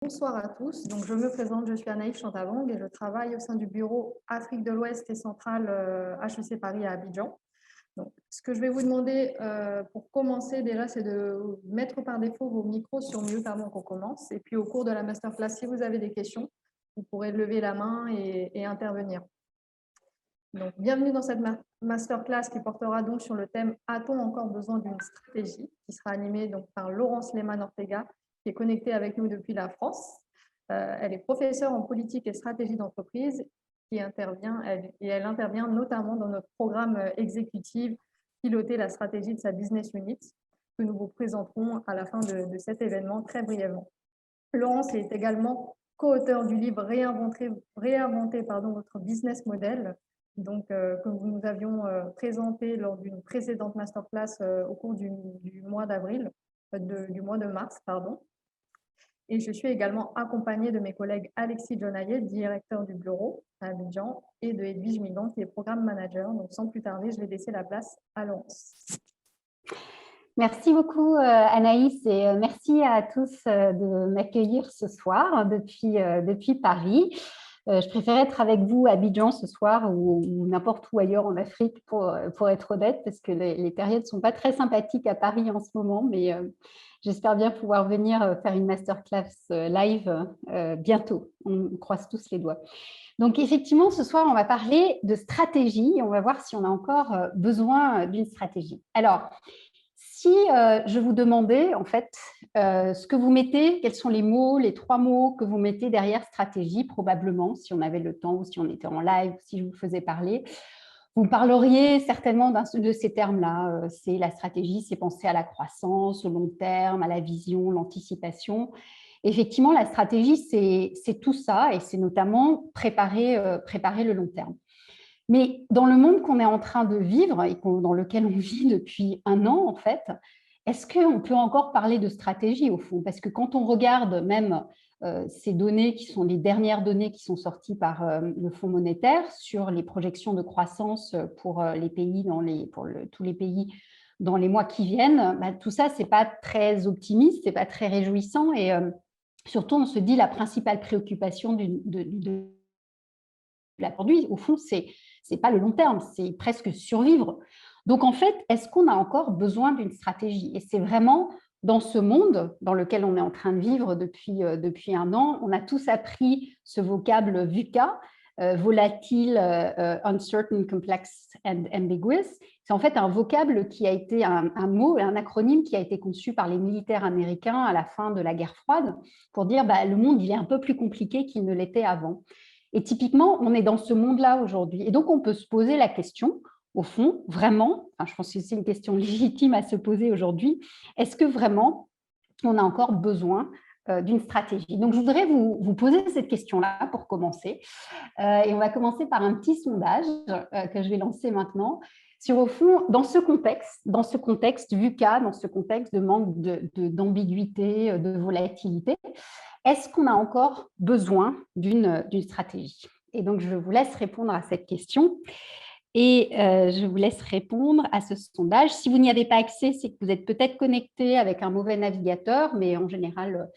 Bonsoir à tous. Donc, je me présente, je suis Anaïs Chantabang et je travaille au sein du bureau Afrique de l'Ouest et centrale HEC Paris à Abidjan. Donc, ce que je vais vous demander pour commencer déjà, c'est de mettre par défaut vos micros sur mute avant qu'on commence. Et puis au cours de la masterclass, si vous avez des questions, vous pourrez lever la main et intervenir. Donc, bienvenue dans cette masterclass qui portera donc sur le thème « A-t-on encore besoin d'une stratégie ?» qui sera animée donc par Laurence Lehmann-Ortega, qui est connectée avec nous depuis la France. Elle est professeure en politique et stratégie d'entreprise et elle intervient notamment dans notre programme exécutif Piloter la stratégie de sa business unit que nous vous présenterons à la fin de cet événement très brièvement. Laurence est également co-auteur du livre Réinventer votre business model, donc, que nous avions présenté lors d'une précédente masterclass au cours du mois d'avril, du mois de mars, pardon. Et je suis également accompagnée de mes collègues Alexis Jonaillet, directeur du bureau à Abidjan, et de Edwige Migan, qui est programme manager. Donc, sans plus tarder, je vais laisser la place à Laurence. Merci beaucoup Anaïs et merci à tous de m'accueillir ce soir depuis Paris. Je préfère être avec vous à Abidjan ce soir ou n'importe où ailleurs en Afrique pour être honnête, parce que les périodes ne sont pas très sympathiques à Paris en ce moment, mais j'espère bien pouvoir venir faire une masterclass live bientôt. On croise tous les doigts. Donc effectivement, ce soir, on va parler de stratégie et on va voir si on a encore besoin d'une stratégie. Alors, si je vous demandais, en fait, ce que vous mettez, quels sont les mots, les 3 mots que vous mettez derrière stratégie, probablement, si on avait le temps ou si on était en live, si je vous faisais parler, vous parleriez certainement de ces termes-là. C'est la stratégie, c'est penser à la croissance, au long terme, à la vision, l'anticipation. Effectivement, la stratégie, c'est tout ça et c'est notamment préparer le long terme. Mais dans le monde qu'on est en train de vivre et dans lequel on vit depuis 1 an, en fait, est-ce qu'on peut encore parler de stratégie au fond? Parce que quand on regarde même ces données qui sont les dernières données qui sont sorties par le Fonds monétaire sur les projections de croissance pour les pays, tous les pays dans les mois qui viennent, bah, tout ça, ce n'est pas très optimiste, ce n'est pas très réjouissant et surtout, on se dit la principale préoccupation de la produit, au fond, c'est pas le long terme, c'est presque survivre. Donc, en fait, est-ce qu'on a encore besoin d'une stratégie? Et c'est vraiment dans ce monde dans lequel on est en train de vivre depuis 1 an, on a tous appris ce vocable VUCA, volatile, uncertain, complex and ambiguous. C'est en fait un vocable qui a été un mot, un acronyme qui a été conçu par les militaires américains à la fin de la guerre froide pour dire bah, le monde il est un peu plus compliqué qu'il ne l'était avant. Et typiquement, on est dans ce monde-là aujourd'hui. Et donc, on peut se poser la question, au fond, vraiment, je pense que c'est une question légitime à se poser aujourd'hui, est-ce que vraiment, on a encore besoin d'une stratégie? Donc, je voudrais vous poser cette question-là pour commencer. Et on va commencer par un petit sondage que je vais lancer maintenant sur, au fond, dans ce contexte VUCA, dans ce contexte de manque d'ambiguïté, de volatilité, est-ce qu'on a encore besoin d'une stratégie? Et donc, je vous laisse répondre à cette question et je vous laisse répondre à ce sondage. Si vous n'y avez pas accès, c'est que vous êtes peut-être connecté avec un mauvais navigateur, mais en général,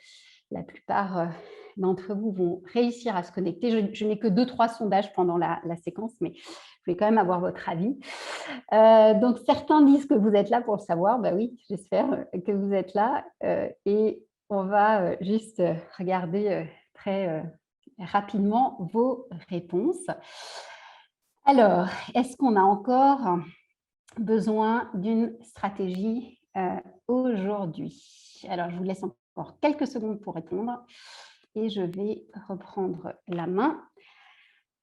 la plupart d'entre vous vont réussir à se connecter. Je n'ai que 2-3 sondages pendant la séquence, mais je vais quand même avoir votre avis. Donc, certains disent que vous êtes là pour le savoir. Ben oui, j'espère que vous êtes là. Et on va juste regarder très rapidement vos réponses. Alors, est-ce qu'on a encore besoin d'une stratégie aujourd'hui? Alors, je vous laisse encore quelques secondes pour répondre et je vais reprendre la main.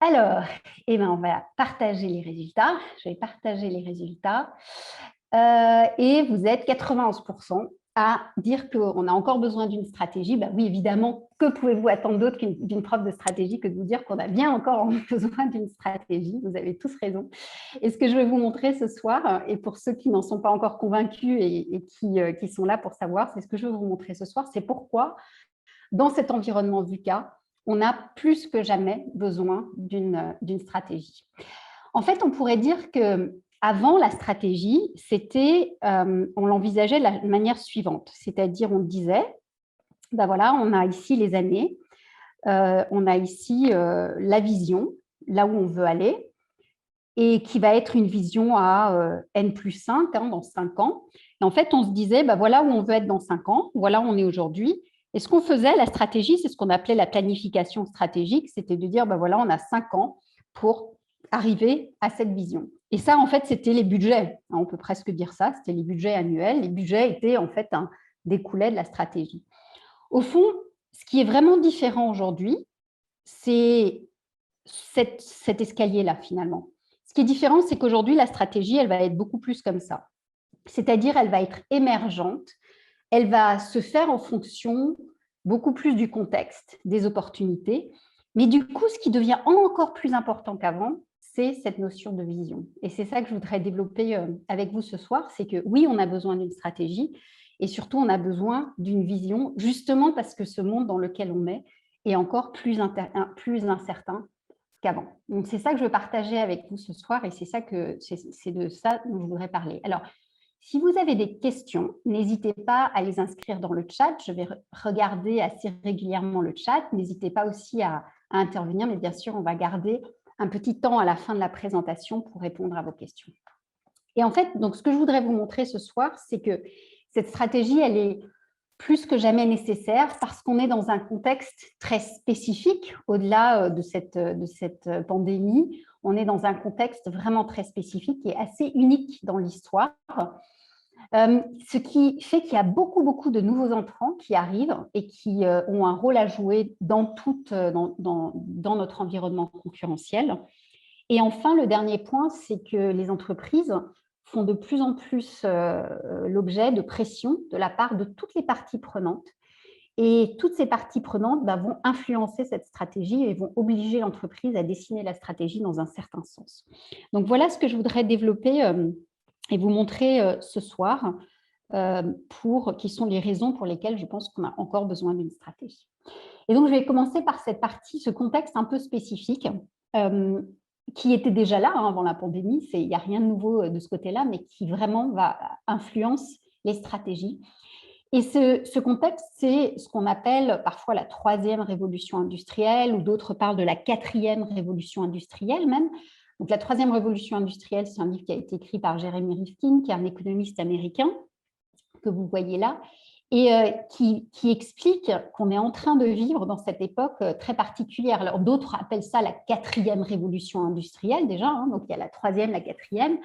Alors, on va partager les résultats. Je vais partager les résultats. Et vous êtes 91% à dire qu'on a encore besoin d'une stratégie. Ben oui, évidemment, que pouvez-vous attendre d'autre d'une preuve de stratégie que de vous dire qu'on a bien encore besoin d'une stratégie? Vous avez tous raison. Et ce que je vais vous montrer ce soir, et pour ceux qui n'en sont pas encore convaincus et qui sont là pour savoir, c'est ce que je vais vous montrer ce soir, c'est pourquoi, dans cet environnement VUCA, on a plus que jamais besoin d'une stratégie. En fait, on pourrait dire que avant, la stratégie, on l'envisageait de la manière suivante, c'est-à-dire on disait, ben voilà, on a ici les années, on a ici la vision, là où on veut aller, et qui va être une vision à N+5, dans 5 ans. Et en fait, on se disait, ben voilà où on veut être dans 5 ans, voilà où on est aujourd'hui. Et ce qu'on faisait, la stratégie, c'est ce qu'on appelait la planification stratégique, c'était de dire, ben voilà, on a 5 ans pour arriver à cette vision. Et ça, en fait, c'était les budgets. On peut presque dire ça, c'était les budgets annuels. Les budgets étaient en fait découlaient de la stratégie. Au fond, ce qui est vraiment différent aujourd'hui, c'est cet escalier-là, finalement. Ce qui est différent, c'est qu'aujourd'hui, la stratégie, elle va être beaucoup plus comme ça. C'est-à-dire, elle va être émergente, elle va se faire en fonction beaucoup plus du contexte, des opportunités. Mais du coup, ce qui devient encore plus important qu'avant, c'est cette notion de vision. Et c'est ça que je voudrais développer avec vous ce soir, c'est que oui, on a besoin d'une stratégie et surtout, on a besoin d'une vision, justement parce que ce monde dans lequel on est encore plus incertain qu'avant. Donc, c'est ça que je veux partager avec vous ce soir et c'est de ça dont je voudrais parler. Alors, si vous avez des questions, n'hésitez pas à les inscrire dans le chat. Je vais regarder assez régulièrement le chat. N'hésitez pas aussi à intervenir, mais bien sûr, on va garder un petit temps à la fin de la présentation pour répondre à vos questions. Et en fait, donc, ce que je voudrais vous montrer ce soir, c'est que cette stratégie, elle est plus que jamais nécessaire parce qu'on est dans un contexte très spécifique au-delà de cette pandémie. On est dans un contexte vraiment très spécifique et assez unique dans l'histoire. Ce qui fait qu'il y a beaucoup de nouveaux entrants qui arrivent et qui ont un rôle à jouer dans notre environnement concurrentiel. Et enfin, le dernier point, c'est que les entreprises font de plus en plus l'objet de pression de la part de toutes les parties prenantes. Et toutes ces parties prenantes vont influencer cette stratégie et vont obliger l'entreprise à dessiner la stratégie dans un certain sens. Donc, voilà ce que je voudrais développer et vous montrer ce soir, qui sont les raisons pour lesquelles je pense qu'on a encore besoin d'une stratégie. Et donc, je vais commencer par cette partie, ce contexte un peu spécifique, qui était déjà là avant la pandémie. Il n'y a rien de nouveau de ce côté-là, mais qui vraiment influence les stratégies. Et ce contexte, c'est ce qu'on appelle parfois la 3e révolution industrielle, ou d'autres parlent de la 4e révolution industrielle même. Donc, la 3e révolution industrielle, c'est un livre qui a été écrit par Jeremy Rifkin, qui est un économiste américain, que vous voyez là, et qui explique qu'on est en train de vivre dans cette époque très particulière. Alors, d'autres appellent ça la 4e révolution industrielle déjà, donc il y a la 3e, la 4e.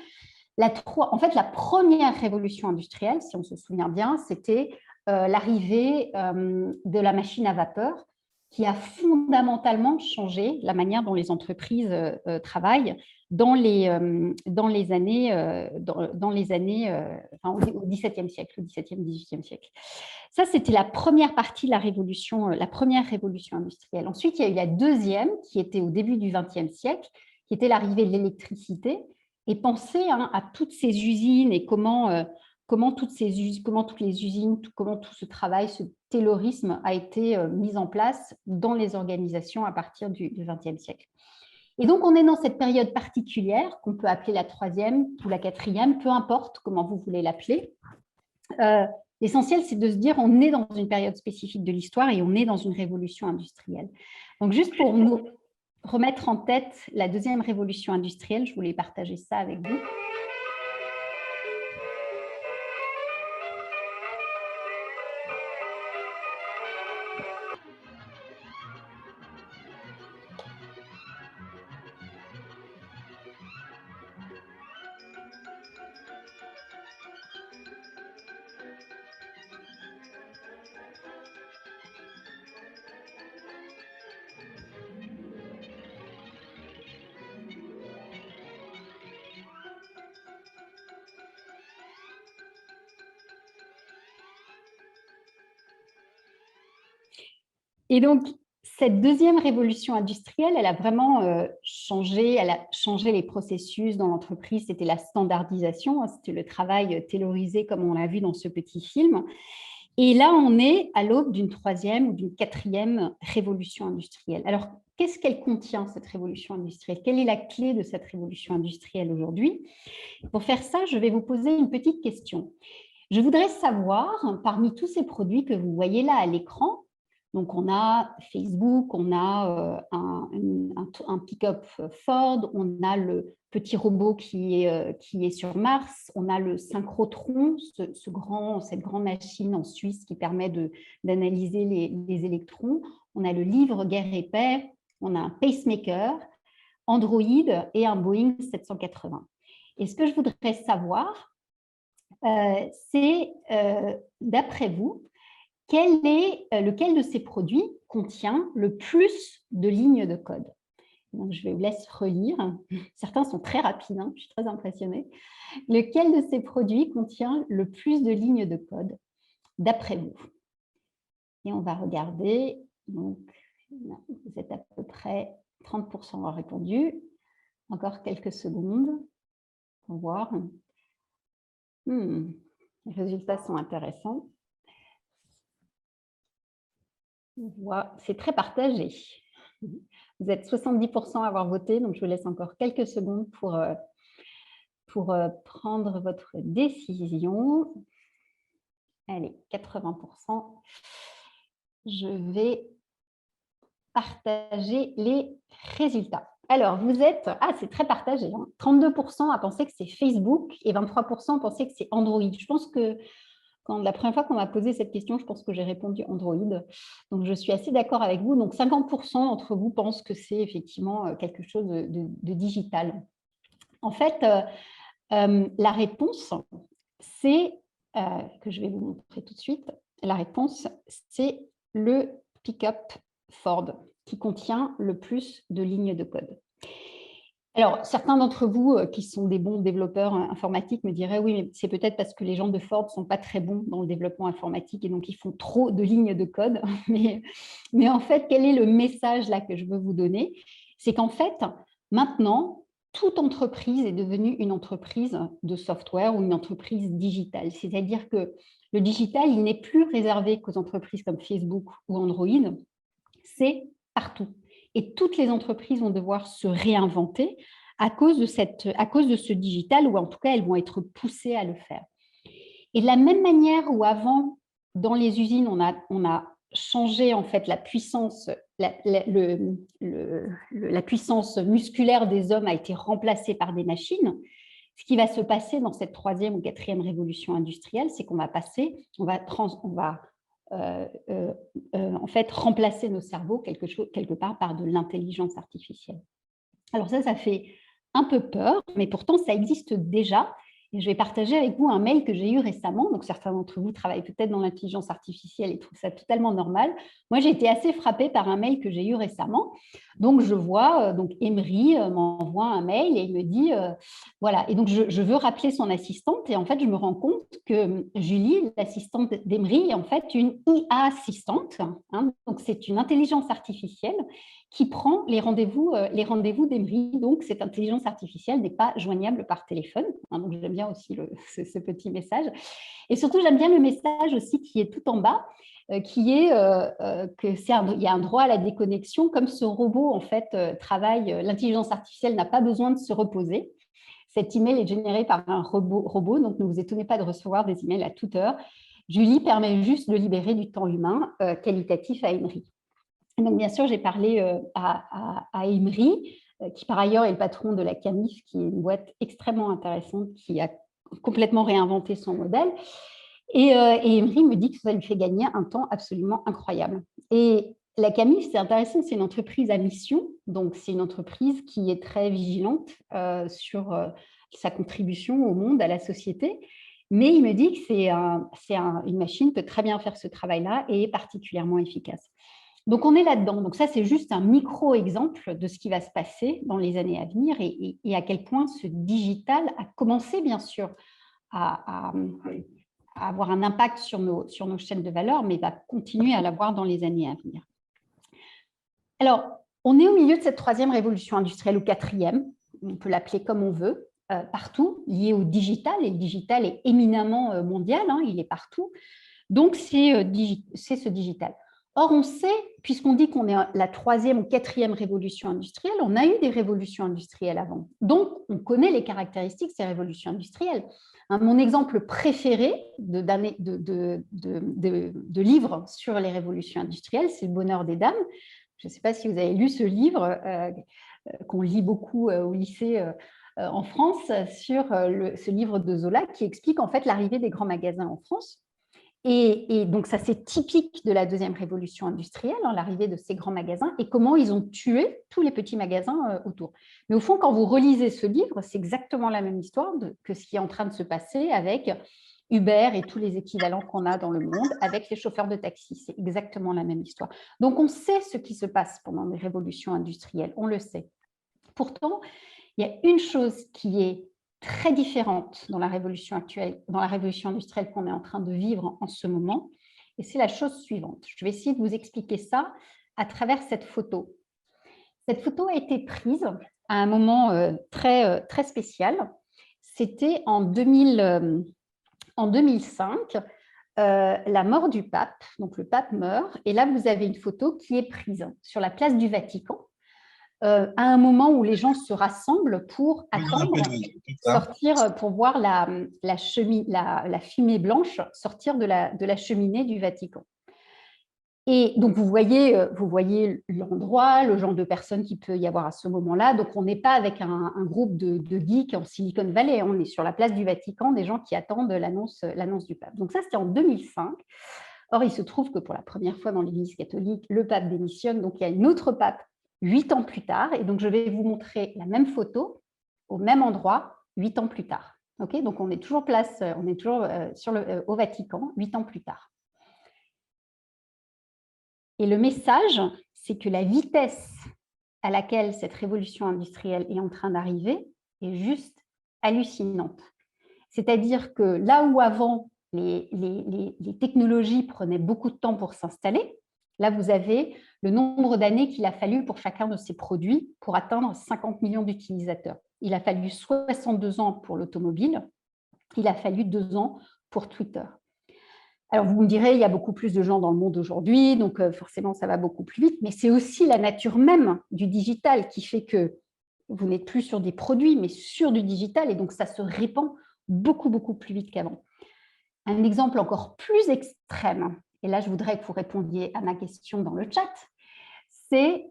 En fait, la première révolution industrielle, si on se souvient bien, c'était l'arrivée de la machine à vapeur qui a fondamentalement changé la manière dont les entreprises travaillent au XVIIe siècle, au XVIIe, XVIIIe siècle. Ça, c'était la première partie de la première révolution industrielle. Ensuite, il y a eu la deuxième, qui était au début du XXe siècle, qui était l'arrivée de l'électricité. Et penser à toutes ces usines et comment toutes les usines, comment tout ce travail, ce taylorisme a été mis en place dans les organisations à partir du XXe siècle. Et donc, on est dans cette période particulière qu'on peut appeler la 3e ou la 4e, peu importe comment vous voulez l'appeler. L'essentiel, c'est de se dire on est dans une période spécifique de l'histoire et on est dans une révolution industrielle. Donc, juste pour nous remettre en tête la 2e révolution industrielle, je voulais partager ça avec vous. Et donc, cette 2e révolution industrielle, elle a vraiment changé les processus dans l'entreprise. C'était la standardisation, c'était le travail taylorisé comme on l'a vu dans ce petit film. Et là, on est à l'aube d'une 3e ou d'une 4e révolution industrielle. Alors, qu'est-ce qu'elle contient, cette révolution industrielle? Quelle est la clé de cette révolution industrielle aujourd'hui? Pour faire ça, je vais vous poser une petite question. Je voudrais savoir, parmi tous ces produits que vous voyez là à l'écran, donc on a Facebook, on a un pick-up Ford, on a le petit robot qui est sur Mars, on a le synchrotron, cette grande machine en Suisse qui permet d'analyser les électrons, on a le livre Guerre et Paix, on a un pacemaker, Android et un Boeing 780. Et ce que je voudrais savoir, c'est, d'après vous, lequel de ces produits contient le plus de lignes de code? Donc, je vous laisse relire. Certains sont très rapides, hein, je suis très impressionnée. Lequel de ces produits contient le plus de lignes de code, d'après vous? Et on va regarder. Donc, vous êtes à peu près 30% ont répondu. Encore quelques secondes pour voir. Les résultats sont intéressants. C'est très partagé. Vous êtes 70% à avoir voté, donc je vous laisse encore quelques secondes pour prendre votre décision. Allez, 80%. Je vais partager les résultats. Alors, vous êtes… Ah, c'est très partagé. Hein. 32% à penser que c'est Facebook et 23% à penser que c'est Android. Je pense que la première fois qu'on m'a posé cette question, je pense que j'ai répondu Android. Donc, je suis assez d'accord avec vous. Donc, 50% d'entre vous pensent que c'est effectivement quelque chose de digital. En fait, la réponse, c'est, que je vais vous montrer tout de suite, la réponse, c'est le pick-up Ford qui contient le plus de lignes de code. Alors, certains d'entre vous qui sont des bons développeurs informatiques me diraient « Oui, mais c'est peut-être parce que les gens de Ford ne sont pas très bons dans le développement informatique et donc ils font trop de lignes de code. » Mais en fait, quel est le message là que je veux vous donner? C'est qu'en fait, maintenant, toute entreprise est devenue une entreprise de software ou une entreprise digitale. C'est-à-dire que le digital, il n'est plus réservé qu'aux entreprises comme Facebook ou Android, c'est partout. Et toutes les entreprises vont devoir se réinventer à cause de ce digital, ou en tout cas, elles vont être poussées à le faire. Et de la même manière où avant, dans les usines, on a changé en fait la puissance, la puissance musculaire des hommes a été remplacée par des machines. Ce qui va se passer dans cette 3e ou 4e révolution industrielle, c'est qu'on va en fait remplacer nos cerveaux quelque part par de l'intelligence artificielle. Alors ça fait un peu peur, mais pourtant ça existe déjà. Et je vais partager avec vous un mail que j'ai eu récemment. Donc, certains d'entre vous travaillent peut-être dans l'intelligence artificielle et trouvent ça totalement normal. Moi, j'ai été assez frappée par un mail que j'ai eu récemment. Donc, je vois, Emery m'envoie un mail et il me dit, voilà. Et donc, je veux rappeler son assistante. Et en fait, je me rends compte que Julie, l'assistante d'Emery, est en fait une IA assistante. Hein, donc, c'est une intelligence artificielle qui prend les rendez-vous d'Emery. Donc, cette intelligence artificielle n'est pas joignable par téléphone. Hein, donc, j'aime bien aussi ce petit message. Et surtout, j'aime bien le message aussi qui est tout en bas, qui est il y a un droit à la déconnexion. Comme ce robot, en fait, travaille, l'intelligence artificielle n'a pas besoin de se reposer. Cet email est généré par un robot, donc ne vous étonnez pas de recevoir des emails à toute heure. Julie permet juste de libérer du temps humain qualitatif à Emery. Donc, bien sûr, j'ai parlé à Emery, qui par ailleurs est le patron de la Camif, qui est une boîte extrêmement intéressante, qui a complètement réinventé son modèle. Et Emery me dit que ça lui fait gagner un temps absolument incroyable. Et la Camif, c'est intéressant, c'est une entreprise à mission, donc c'est une entreprise qui est très vigilante sur sa contribution au monde, à la société. Mais il me dit que une machine peut très bien faire ce travail-là et est particulièrement efficace. Donc, on est là-dedans. Donc, ça, c'est juste un micro-exemple de ce qui va se passer dans les années à venir et à quel point ce digital a commencé, bien sûr, à avoir un impact sur nos chaînes de valeur, mais va continuer à l'avoir dans les années à venir. Alors, on est au milieu de cette 3e révolution industrielle ou 4e, on peut l'appeler comme on veut, partout, lié au digital, et le digital est éminemment mondial, hein, il est partout. Donc, c'est ce digital. Or, on sait, puisqu'on dit qu'on est la 3e ou 4e révolution industrielle, on a eu des révolutions industrielles avant. Donc, on connaît les caractéristiques de ces révolutions industrielles. Mon exemple préféré de livre sur les révolutions industrielles, c'est Le Bonheur des Dames. Je ne sais pas si vous avez lu ce livre qu'on lit beaucoup au lycée en France, sur ce livre de Zola qui explique en fait l'arrivée des grands magasins en France. Et donc, ça, c'est typique de la 2e révolution industrielle, l'arrivée de ces grands magasins et comment ils ont tué tous les petits magasins autour. Mais au fond, quand vous relisez ce livre, c'est exactement la même histoire que ce qui est en train de se passer avec Uber et tous les équivalents qu'on a dans le monde, avec les chauffeurs de taxi. C'est exactement la même histoire. Donc, on sait ce qui se passe pendant les révolutions industrielles, on le sait. Pourtant, il y a une chose qui est très différente dans la révolution actuelle, dans la révolution industrielle qu'on est en train de vivre en ce moment, et c'est la chose suivante. Je vais essayer de vous expliquer ça à travers cette photo. Cette photo a été prise à un moment très spécial. C'était en 2005, la mort du pape. Donc, le pape meurt, et là, vous avez une photo qui est prise sur la place du Vatican, à un moment où les gens se rassemblent pour attendre, sortir, pour voir la fumée blanche sortir de la cheminée du Vatican. Et donc, vous voyez l'endroit, le genre de personnes qu'il peut y avoir à ce moment-là. Donc, on n'est pas avec un groupe de geeks en Silicon Valley. On est sur la place du Vatican, des gens qui attendent l'annonce du pape. Donc, ça, c'était en 2005. Or, il se trouve que pour la première fois dans l'Église catholique, le pape démissionne. Donc, il y a une autre pape 8 ans plus tard. Et donc, je vais vous montrer la même photo au même endroit 8 ans plus tard. Okay, donc, on est toujours au Vatican 8 ans plus tard. Et le message, c'est que la vitesse à laquelle cette révolution industrielle est en train d'arriver est juste hallucinante. C'est-à-dire que là où avant, les technologies prenaient beaucoup de temps pour s'installer, là, vous avez le nombre d'années qu'il a fallu pour chacun de ces produits pour atteindre 50 millions d'utilisateurs. Il a fallu 62 ans pour l'automobile, il a fallu 2 ans pour Twitter. Alors, vous me direz, il y a beaucoup plus de gens dans le monde aujourd'hui, donc forcément, ça va beaucoup plus vite, mais c'est aussi la nature même du digital qui fait que vous n'êtes plus sur des produits, mais sur du digital, et donc ça se répand beaucoup, beaucoup plus vite qu'avant. Un exemple encore plus extrême, et là, je voudrais que vous répondiez à ma question dans le chat, c'est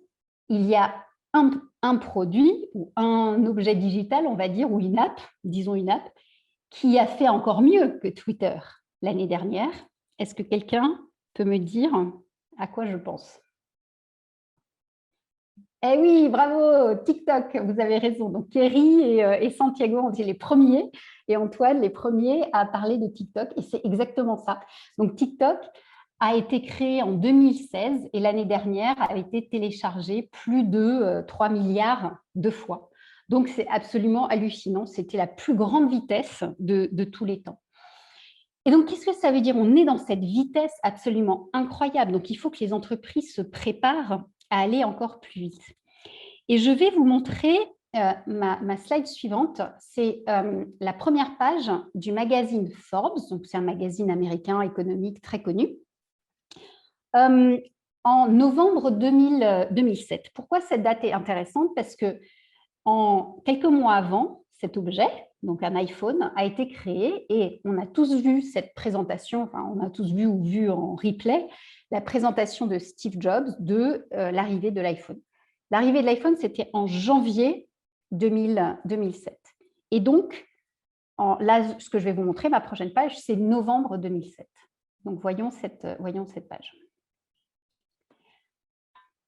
il y a un produit ou un objet digital, on va dire, ou une app, disons une app, qui a fait encore mieux que Twitter l'année dernière. Est-ce que quelqu'un peut me dire à quoi je pense? Eh oui, bravo, TikTok, vous avez raison. Donc, Kerry et Santiago ont été les premiers, et Antoine, les premiers à parler de TikTok, et c'est exactement ça. Donc, TikTok a été créé en 2016, et l'année dernière a été téléchargé plus de 3 milliards de fois. Donc, c'est absolument hallucinant. C'était la plus grande vitesse de tous les temps. Et donc, qu'est-ce que ça veut dire? On est dans cette vitesse absolument incroyable. Donc, il faut que les entreprises se préparent à aller encore plus vite. Et je vais vous montrer ma slide suivante. C'est la première page du magazine Forbes. Donc, c'est un magazine américain économique très connu. En novembre 2007. Pourquoi cette date est intéressante? Parce que quelques mois avant, cet objet, donc un iPhone, a été créé et on a tous vu cette présentation, enfin on a tous vu ou vu en replay, la présentation de Steve Jobs de l'arrivée de l'iPhone. L'arrivée de l'iPhone, c'était en janvier 2007. Et donc, là, ce que je vais vous montrer, ma prochaine page, c'est novembre 2007. Donc, voyons cette page.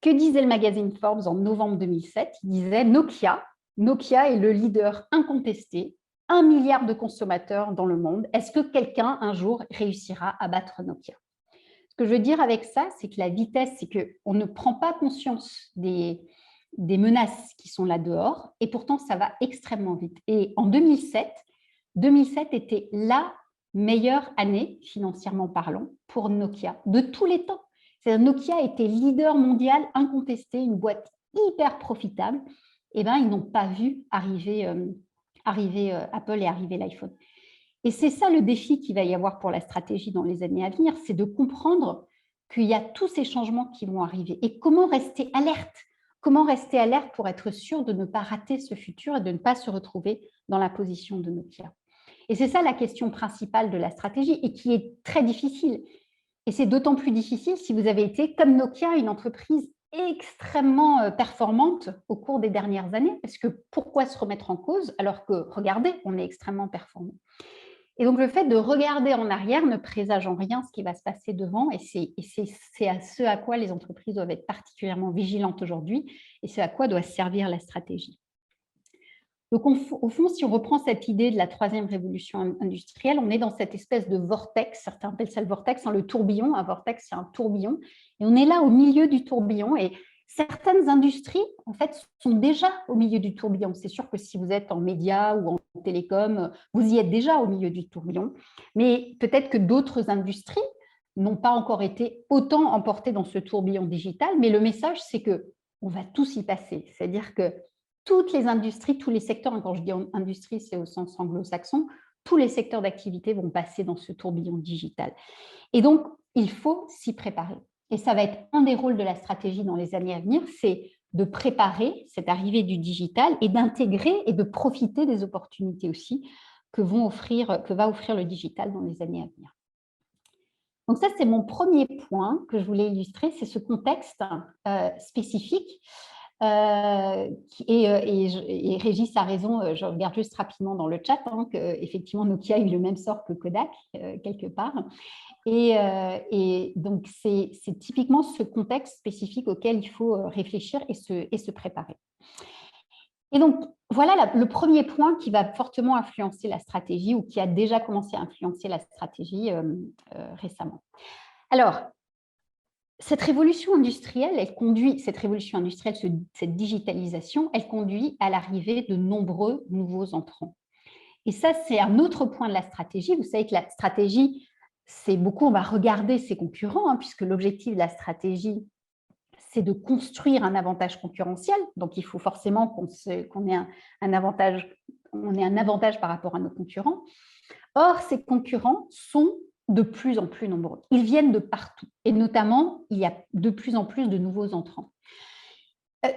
Que disait le magazine Forbes en novembre 2007? Il disait Nokia est le leader incontesté, 1 milliard de consommateurs dans le monde. Est-ce que quelqu'un, un jour, réussira à battre Nokia? Ce que je veux dire avec ça, c'est que la vitesse, c'est qu'on ne prend pas conscience des menaces qui sont là dehors, et pourtant, ça va extrêmement vite. Et en 2007 était la meilleure année, financièrement parlant, pour Nokia, de tous les temps. Nokia était leader mondial incontesté, une boîte hyper profitable. Eh bien, ils n'ont pas vu arriver Apple et arriver l'iPhone. Et c'est ça le défi qu'il va y avoir pour la stratégie dans les années à venir, c'est de comprendre qu'il y a tous ces changements qui vont arriver. Et comment rester alerte? Comment rester alerte pour être sûr de ne pas rater ce futur et de ne pas se retrouver dans la position de Nokia? Et c'est ça la question principale de la stratégie et qui est très difficile. Et c'est d'autant plus difficile si vous avez été, comme Nokia, une entreprise extrêmement performante au cours des dernières années, parce que pourquoi se remettre en cause alors que, regardez, on est extrêmement performant. Et donc, le fait de regarder en arrière ne présage en rien ce qui va se passer devant, et c'est à ce à quoi les entreprises doivent être particulièrement vigilantes aujourd'hui, et ce à quoi doit servir la stratégie. Donc, au fond, si on reprend cette idée de la troisième révolution industrielle, on est dans cette espèce de vortex, certains appellent ça le vortex, le tourbillon. Un vortex, c'est un tourbillon, et on est là au milieu du tourbillon, et certaines industries, en fait, sont déjà au milieu du tourbillon. C'est sûr que si vous êtes en médias ou en télécom, vous y êtes déjà au milieu du tourbillon, mais peut-être que d'autres industries n'ont pas encore été autant emportées dans ce tourbillon digital, mais le message, c'est qu'on va tous y passer. C'est-à-dire que toutes les industries, tous les secteurs, quand je dis industrie, c'est au sens anglo-saxon, tous les secteurs d'activité vont passer dans ce tourbillon digital. Et donc, il faut s'y préparer. Et ça va être un des rôles de la stratégie dans les années à venir, c'est de préparer cette arrivée du digital et d'intégrer et de profiter des opportunités aussi que va offrir le digital dans les années à venir. Donc ça, c'est mon premier point que je voulais illustrer, c'est ce contexte spécifique. Et Régis a raison, je regarde juste rapidement dans le chat, qu'effectivement Nokia a eu le même sort que Kodak, quelque part. Et donc, c'est typiquement ce contexte spécifique auquel il faut réfléchir et se préparer. Et donc, voilà le premier point qui va fortement influencer la stratégie ou qui a déjà commencé à influencer la stratégie récemment. Alors, cette révolution industrielle, cette digitalisation, elle conduit à l'arrivée de nombreux nouveaux entrants. Et ça, c'est un autre point de la stratégie. Vous savez que la stratégie, c'est beaucoup, on va regarder ses concurrents, puisque l'objectif de la stratégie, c'est de construire un avantage concurrentiel. Donc, il faut forcément qu'on ait un avantage par rapport à nos concurrents. Or, ces concurrents sont de plus en plus nombreux. Ils viennent de partout. Et notamment, il y a de plus en plus de nouveaux entrants.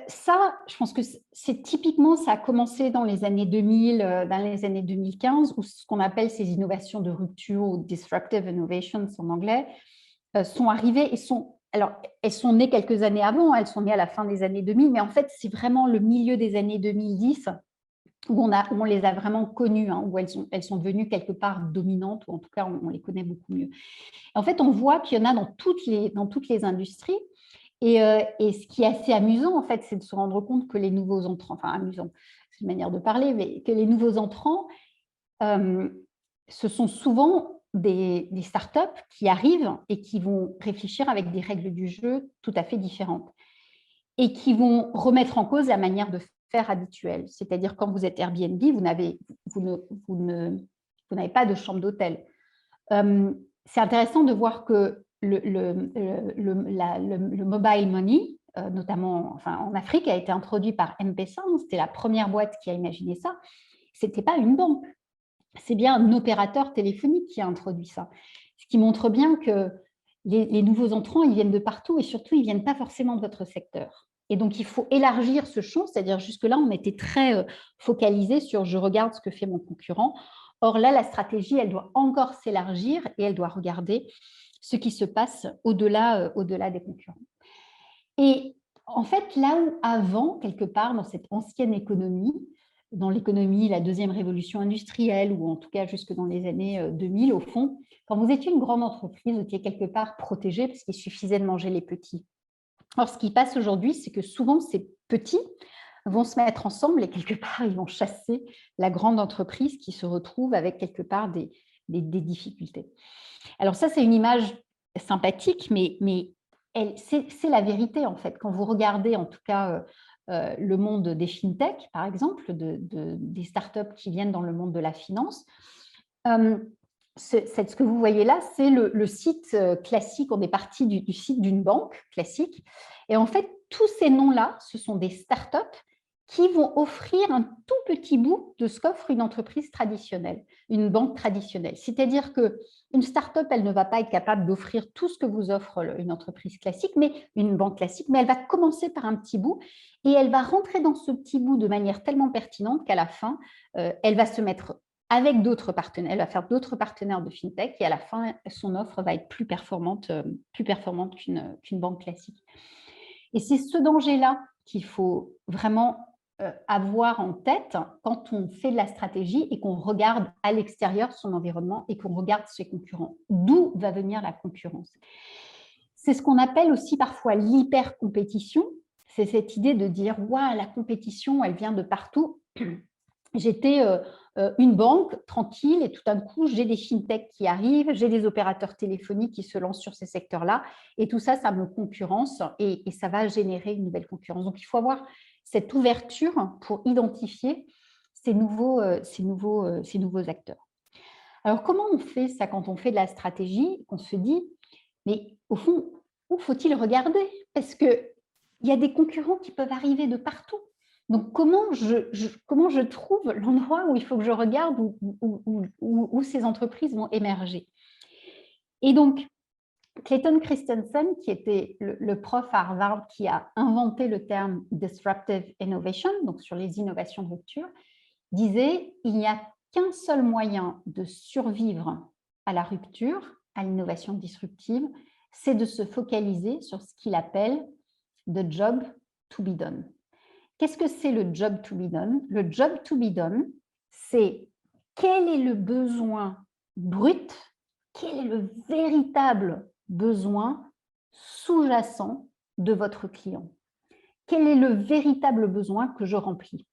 Ça, je pense que c'est typiquement, ça a commencé dans les années 2000, dans les années 2015, où ce qu'on appelle ces innovations de rupture ou disruptive innovations en anglais, sont arrivées et alors, elles sont nées quelques années avant, elles sont nées à la fin des années 2000, mais en fait, c'est vraiment le milieu des années 2010 où on les a vraiment connues, où elles sont devenues quelque part dominantes, ou en tout cas, on les connaît beaucoup mieux. En fait, on voit qu'il y en a dans toutes les industries. Et ce qui est assez amusant, en fait, c'est de se rendre compte que les nouveaux entrants, enfin amusant, c'est une manière de parler, mais que les nouveaux entrants, ce sont souvent des startups qui arrivent et qui vont réfléchir avec des règles du jeu tout à fait différentes et qui vont remettre en cause la manière de faire habituelle. C'est-à-dire, quand vous êtes Airbnb, vous n'avez pas de chambre d'hôtel. C'est intéressant de voir que le mobile money, notamment en Afrique, a été introduit par M-Pesa. C'était la première boîte qui a imaginé ça. Ce n'était pas une banque. C'est bien un opérateur téléphonique qui a introduit ça. Ce qui montre bien que les nouveaux entrants, ils viennent de partout et surtout, ils ne viennent pas forcément de votre secteur. Et donc, il faut élargir ce champ, c'est-à-dire jusque-là, on était très focalisé sur « je regarde ce que fait mon concurrent ». Or là, la stratégie, elle doit encore s'élargir et elle doit regarder ce qui se passe au-delà des concurrents. Et en fait, là où avant, quelque part, dans cette ancienne économie, dans l'économie, la deuxième révolution industrielle, ou en tout cas jusque dans les années 2000, au fond, quand vous étiez une grande entreprise, vous étiez quelque part protégé parce qu'il suffisait de manger les petits. Or, ce qui passe aujourd'hui, c'est que souvent, ces petits vont se mettre ensemble et quelque part, ils vont chasser la grande entreprise qui se retrouve avec quelque part des difficultés. Alors ça, c'est une image sympathique, mais c'est la vérité, en fait. Quand vous regardez, en tout cas, le monde des fintech, par exemple, des startups qui viennent dans le monde de la finance, ce que vous voyez là, c'est le site classique. On est parti du site d'une banque classique. Et en fait, tous ces noms-là, ce sont des startups qui vont offrir un tout petit bout de ce qu'offre une entreprise traditionnelle, une banque traditionnelle. C'est-à-dire qu'une start-up, elle ne va pas être capable d'offrir tout ce que vous offre une entreprise classique, mais une banque classique, mais elle va commencer par un petit bout et elle va rentrer dans ce petit bout de manière tellement pertinente qu'à la fin, elle va se mettre avec d'autres partenaires, elle va faire d'autres partenaires de FinTech et à la fin, son offre va être plus performante qu'une banque classique. Et c'est ce danger-là qu'il faut vraiment avoir en tête quand on fait de la stratégie et qu'on regarde à l'extérieur son environnement et qu'on regarde ses concurrents. D'où va venir la concurrence? C'est ce qu'on appelle aussi parfois l'hyper-compétition. C'est cette idée de dire « Waouh, la compétition, elle vient de partout ». J'étais une banque tranquille et tout d'un coup, j'ai des fintechs qui arrivent, j'ai des opérateurs téléphoniques qui se lancent sur ces secteurs-là et tout ça, ça me concurrence et ça va générer une nouvelle concurrence. Donc, il faut avoir cette ouverture pour identifier ces nouveaux acteurs. Alors, comment on fait ça quand on fait de la stratégie? On se dit, mais au fond, où faut-il regarder? Parce qu'il y a des concurrents qui peuvent arriver de partout. Donc, comment je trouve l'endroit où il faut que je regarde où ces entreprises vont émerger? Et donc, Clayton Christensen, qui était le prof à Harvard qui a inventé le terme « disruptive innovation », donc sur les innovations de rupture, disait « il n'y a qu'un seul moyen de survivre à la rupture, à l'innovation disruptive, c'est de se focaliser sur ce qu'il appelle « the job to be done ». Qu'est-ce que c'est le job to be done? Le job to be done, c'est quel est le besoin brut, quel est le véritable besoin sous-jacent de votre client? Quel est le véritable besoin que je remplis?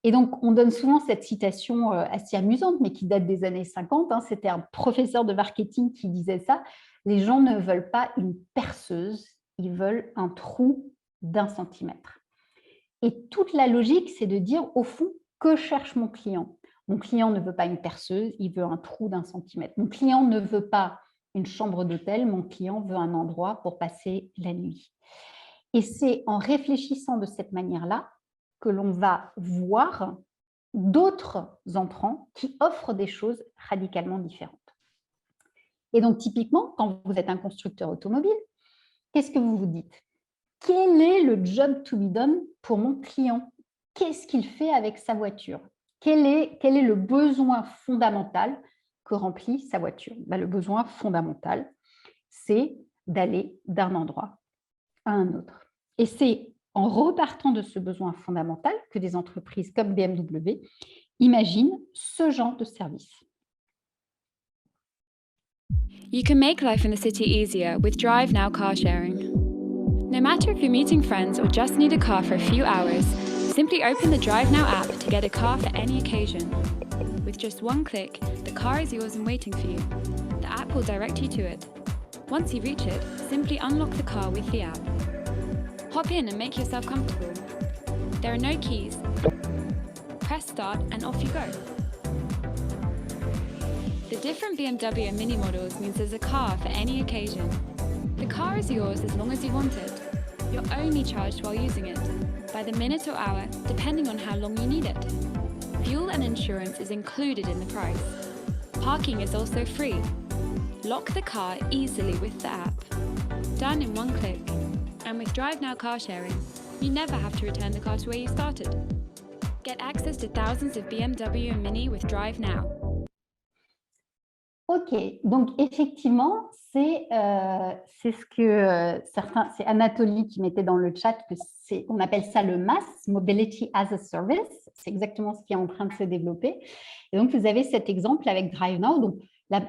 Et donc, on donne souvent cette citation assez amusante, mais qui date des années 50. C'était un professeur de marketing qui disait ça. Les gens ne veulent pas une perceuse, ils veulent un trou d'1 centimètre. Et toute la logique, c'est de dire, au fond, que cherche mon client? Mon client ne veut pas une perceuse, il veut un trou d'1 centimètre. Mon client ne veut pas une chambre d'hôtel, mon client veut un endroit pour passer la nuit. Et c'est en réfléchissant de cette manière-là que l'on va voir d'autres entrants qui offrent des choses radicalement différentes. Et donc, typiquement, quand vous êtes un constructeur automobile, qu'est-ce que vous vous dites? Quel est le job to be done pour mon client? Qu'est-ce qu'il fait avec sa voiture? Quel est le besoin fondamental que remplit sa voiture? Le besoin fondamental, c'est d'aller d'un endroit à un autre. Et c'est en repartant de ce besoin fondamental que des entreprises comme BMW imaginent ce genre de service. You can make life in the city easier with Drive Now car sharing. No matter if you're meeting friends or just need a car for a few hours, simply open the Drive Now app to get a car for any occasion. With just one click, the car is yours and waiting for you. The app will direct you to it. Once you reach it, simply unlock the car with the app. Hop in and make yourself comfortable. There are no keys. Press start and off you go. The different BMW and Mini models means there's a car for any occasion. The car is yours as long as you want it. You're only charged while using it, by the minute or hour, depending on how long you need it. Fuel and insurance is included in the price. Parking is also free. Lock the car easily with the app. Done in one click. And with Drive Now car sharing, you never have to return the car to where you started. Get access to thousands of BMW and Mini with Drive Now. Ok, donc effectivement, c'est ce que c'est Anatoly qui mettait dans le chat, on appelle ça le MaaS, Mobility as a Service. C'est exactement ce qui est en train de se développer. Et donc, vous avez cet exemple avec DriveNow. Donc,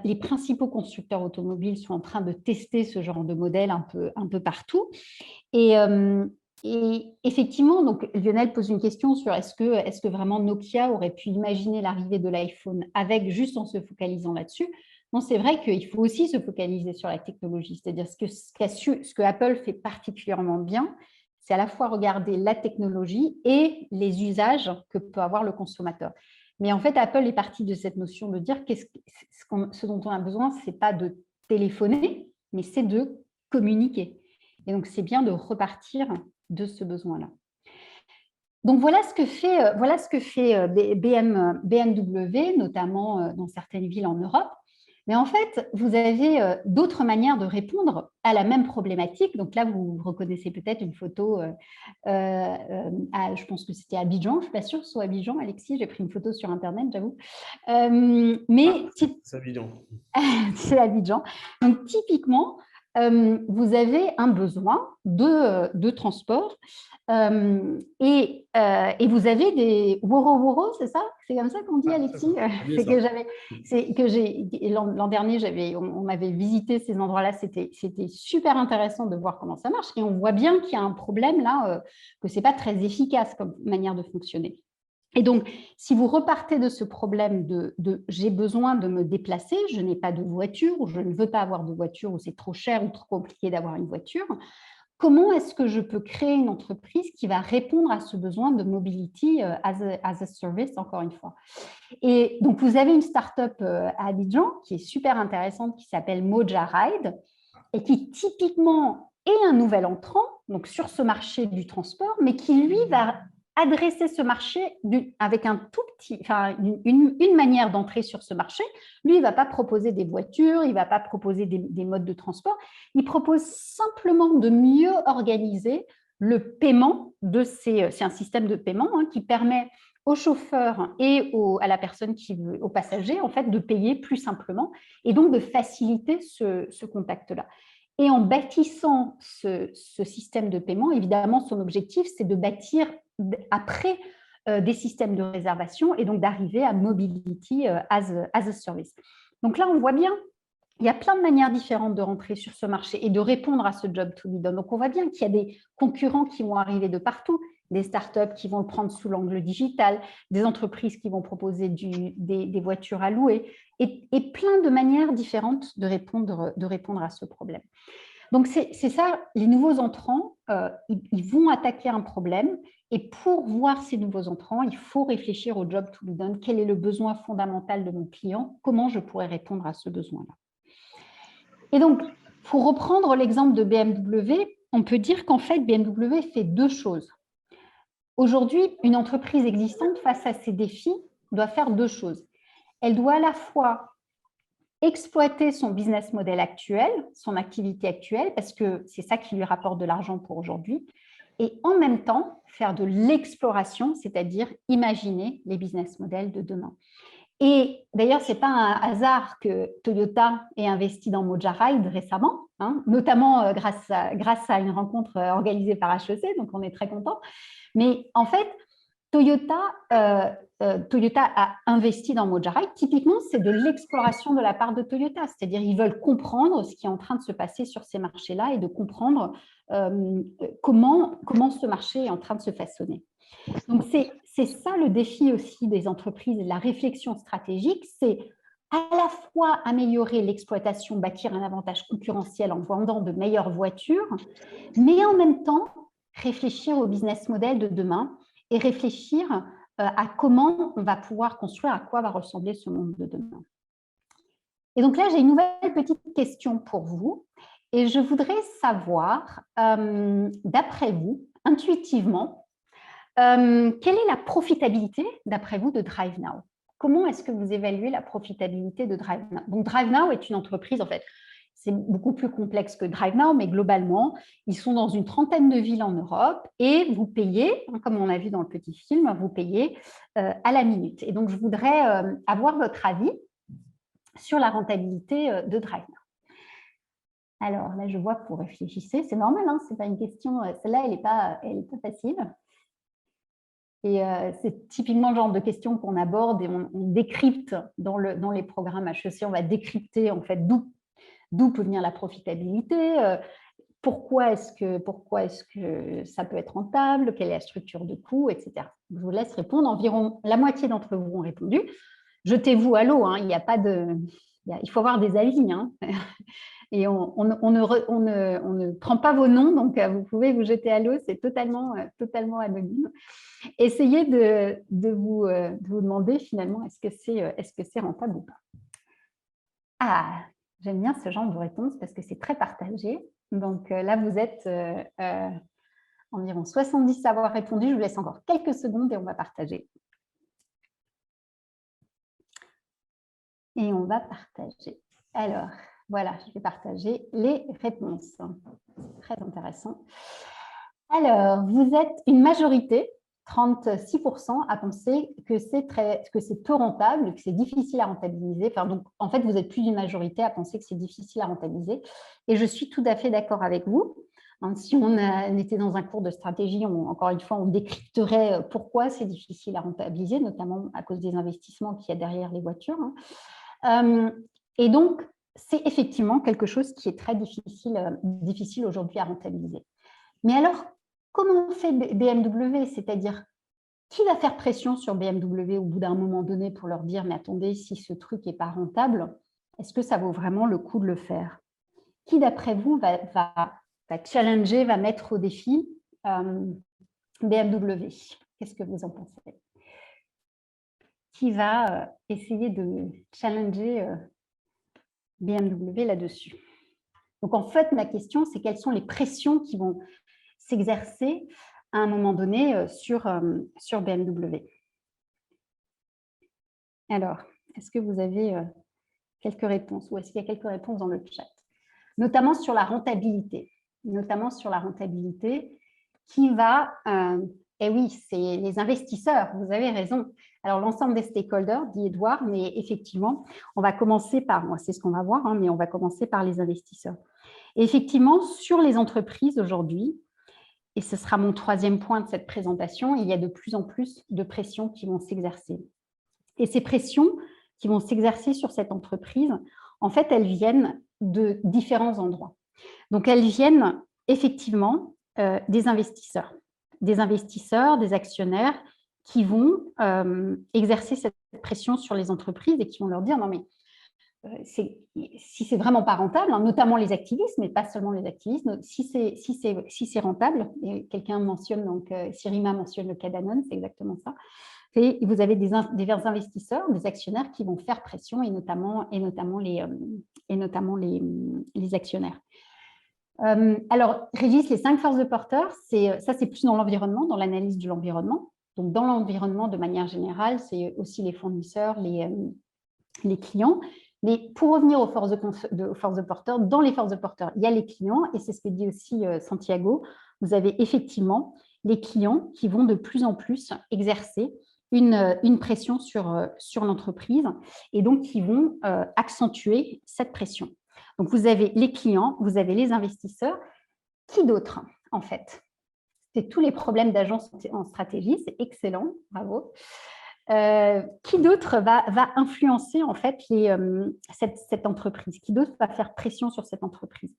les principaux constructeurs automobiles sont en train de tester ce genre de modèle un peu partout. Et effectivement, donc Lionel pose une question sur est-ce que vraiment Nokia aurait pu imaginer l'arrivée de l'iPhone juste en se focalisant là-dessus. Non, c'est vrai qu'il faut aussi se focaliser sur la technologie, c'est-à-dire ce que Apple fait particulièrement bien, c'est à la fois regarder la technologie et les usages que peut avoir le consommateur. Mais en fait, Apple est parti de cette notion de dire ce dont on a besoin, ce n'est pas de téléphoner, mais c'est de communiquer. Et donc, c'est bien de repartir de ce besoin-là. Donc, voilà ce que fait BMW, notamment dans certaines villes en Europe. Mais en fait, vous avez d'autres manières de répondre à la même problématique. Donc là, vous reconnaissez peut-être une photo, je pense que c'était à Abidjan, je ne suis pas sûre que ce soit Abidjan, Alexis, j'ai pris une photo sur Internet, j'avoue. C'est Abidjan. C'est Abidjan. Donc typiquement, vous avez un besoin de transport et vous avez des woro-woro, c'est ça? C'est comme ça qu'on dit, Alexis? L'an dernier, on m'avait visité ces endroits-là, c'était super intéressant de voir comment ça marche et on voit bien qu'il y a un problème là, que ce n'est pas très efficace comme manière de fonctionner. Et donc, si vous repartez de ce problème de j'ai besoin de me déplacer, je n'ai pas de voiture, ou je ne veux pas avoir de voiture, ou c'est trop cher ou trop compliqué d'avoir une voiture, comment est-ce que je peux créer une entreprise qui va répondre à ce besoin de mobility as a service, encore une fois. Et donc, vous avez une start-up à Abidjan qui est super intéressante, qui s'appelle Moja Ride, et qui typiquement est un nouvel entrant donc sur ce marché du transport, mais qui, lui, va adresser ce marché avec un tout petit, une manière d'entrer sur ce marché. Lui, il ne va pas proposer des voitures, il ne va pas proposer des modes de transport. Il propose simplement de mieux organiser le paiement c'est un système de paiement qui permet au chauffeur et à la personne au passager, en fait, de payer plus simplement et donc de faciliter ce contact-là. Et en bâtissant ce système de paiement, évidemment, son objectif, c'est de bâtir après des systèmes de réservation et donc d'arriver à mobility as a service. Donc là, on voit bien, il y a plein de manières différentes de rentrer sur ce marché et de répondre à ce job to be done. Donc, on voit bien qu'il y a des concurrents qui vont arriver de partout, des startups qui vont le prendre sous l'angle digital, des entreprises qui vont proposer des voitures à louer et plein de manières différentes de répondre à ce problème. Donc, c'est ça, les nouveaux entrants, ils vont attaquer un problème et pour voir ces nouveaux entrants, il faut réfléchir au job to be done. Quel est le besoin fondamental de mon client? Comment je pourrais répondre à ce besoin-là? Et donc, pour reprendre l'exemple de BMW, on peut dire qu'en fait, BMW fait deux choses. Aujourd'hui, une entreprise existante face à ces défis doit faire deux choses. Elle doit à la fois exploiter son business model actuel, son activité actuelle, parce que c'est ça qui lui rapporte de l'argent pour aujourd'hui, et en même temps faire de l'exploration, c'est-à-dire imaginer les business models de demain. Et d'ailleurs, ce n'est pas un hasard que Toyota ait investi dans Moja Ride récemment, notamment grâce à une rencontre organisée par HEC, donc on est très contents. Mais en fait, Toyota a investi dans Moja Ride. Typiquement, c'est de l'exploration de la part de Toyota, c'est-à-dire ils veulent comprendre ce qui est en train de se passer sur ces marchés-là et de comprendre comment ce marché est en train de se façonner. Donc, c'est ça le défi aussi des entreprises et de la réflexion stratégique, c'est à la fois améliorer l'exploitation, bâtir un avantage concurrentiel en vendant de meilleures voitures, mais en même temps réfléchir au business model de demain et réfléchir à comment on va pouvoir construire, à quoi va ressembler ce monde de demain. Et donc là, j'ai une nouvelle petite question pour vous et je voudrais savoir, d'après vous, intuitivement, quelle est la profitabilité, d'après vous, de DriveNow? Comment est-ce que vous évaluez la profitabilité de DriveNow? Donc, DriveNow est une entreprise, en fait, c'est beaucoup plus complexe que DriveNow, mais globalement, ils sont dans une trentaine de villes en Europe et vous payez, comme on a vu dans le petit film, vous payez à la minute. Et donc, je voudrais avoir votre avis sur la rentabilité de DriveNow. Alors là, je vois que vous réfléchissez. C'est normal, hein, ce n'est pas une question, celle-là, elle n'est pas facile. Et c'est typiquement le genre de questions qu'on aborde et on décrypte dans les programmes HEC. On va décrypter en fait d'où peut venir la profitabilité, pourquoi est-ce que ça peut être rentable, quelle est la structure de coût, etc. Je vous laisse répondre. Environ la moitié d'entre vous ont répondu. Jetez-vous à l'eau, hein, il faut avoir des avis. Hein. Et on ne prend pas vos noms, donc vous pouvez vous jeter à l'eau, c'est totalement anonyme. Essayez de vous demander finalement, est-ce que c'est rentable ou pas? Ah, j'aime bien ce genre de réponse parce que c'est très partagé. Donc là, vous êtes environ 70 à avoir répondu. Je vous laisse encore quelques secondes et on va partager. Alors, voilà, je vais partager les réponses. Très intéressant. Alors, vous êtes une majorité, 36%, à penser que c'est peu rentable, que c'est difficile à rentabiliser. Enfin, donc, en fait, vous êtes plus d'une majorité à penser que c'est difficile à rentabiliser. Et je suis tout à fait d'accord avec vous. Si on était dans un cours de stratégie, encore une fois, on décrypterait pourquoi c'est difficile à rentabiliser, notamment à cause des investissements qu'il y a derrière les voitures. Et donc, c'est effectivement quelque chose qui est très difficile aujourd'hui à rentabiliser. Mais alors, comment fait BMW? C'est-à-dire, qui va faire pression sur BMW au bout d'un moment donné pour leur dire « mais attendez, si ce truc n'est pas rentable, est-ce que ça vaut vraiment le coup de le faire ?» Qui, d'après vous, va challenger, va mettre au défi BMW? Qu'est-ce que vous en pensez? Qui va essayer de challenger BMW là-dessus? Donc, en fait, ma question, c'est quelles sont les pressions qui vont s'exercer à un moment donné sur BMW. Alors, est-ce que vous avez quelques réponses ou est-ce qu'il y a quelques réponses dans le chat? Notamment sur la rentabilité. Qui va... eh oui, c'est les investisseurs, vous avez raison. Alors, l'ensemble des stakeholders, dit Edouard, mais effectivement, on va commencer par... c'est ce qu'on va voir, mais on va commencer par les investisseurs. Et effectivement, sur les entreprises aujourd'hui, et ce sera mon troisième point de cette présentation, il y a de plus en plus de pressions qui vont s'exercer. Et ces pressions qui vont s'exercer sur cette entreprise, en fait, elles viennent de différents endroits. Donc, elles viennent effectivement des investisseurs, des actionnaires qui vont exercer cette pression sur les entreprises et qui vont leur dire « non mais, si c'est vraiment pas rentable, notamment les activistes, mais pas seulement les activistes, si c'est rentable, et quelqu'un mentionne, donc Sirima mentionne le cas Danone, c'est exactement ça, et vous avez des investisseurs, des actionnaires qui vont faire pression, et notamment les actionnaires. Alors, Régis, les 5 forces de porteurs, ça c'est plus dans l'environnement, dans l'analyse de l'environnement. Donc, dans l'environnement, de manière générale, c'est aussi les fournisseurs, les clients. Mais pour revenir aux forces de porteurs, dans les forces de porteurs, il y a les clients, et c'est ce que dit aussi Santiago, vous avez effectivement les clients qui vont de plus en plus exercer une pression sur l'entreprise, et donc qui vont accentuer cette pression. Donc, vous avez les clients, vous avez les investisseurs. Qui d'autre, en fait? C'est tous les problèmes d'agence en stratégie, c'est excellent, bravo. Qui d'autre va influencer en fait cette entreprise? Qui d'autre va faire pression sur cette entreprise?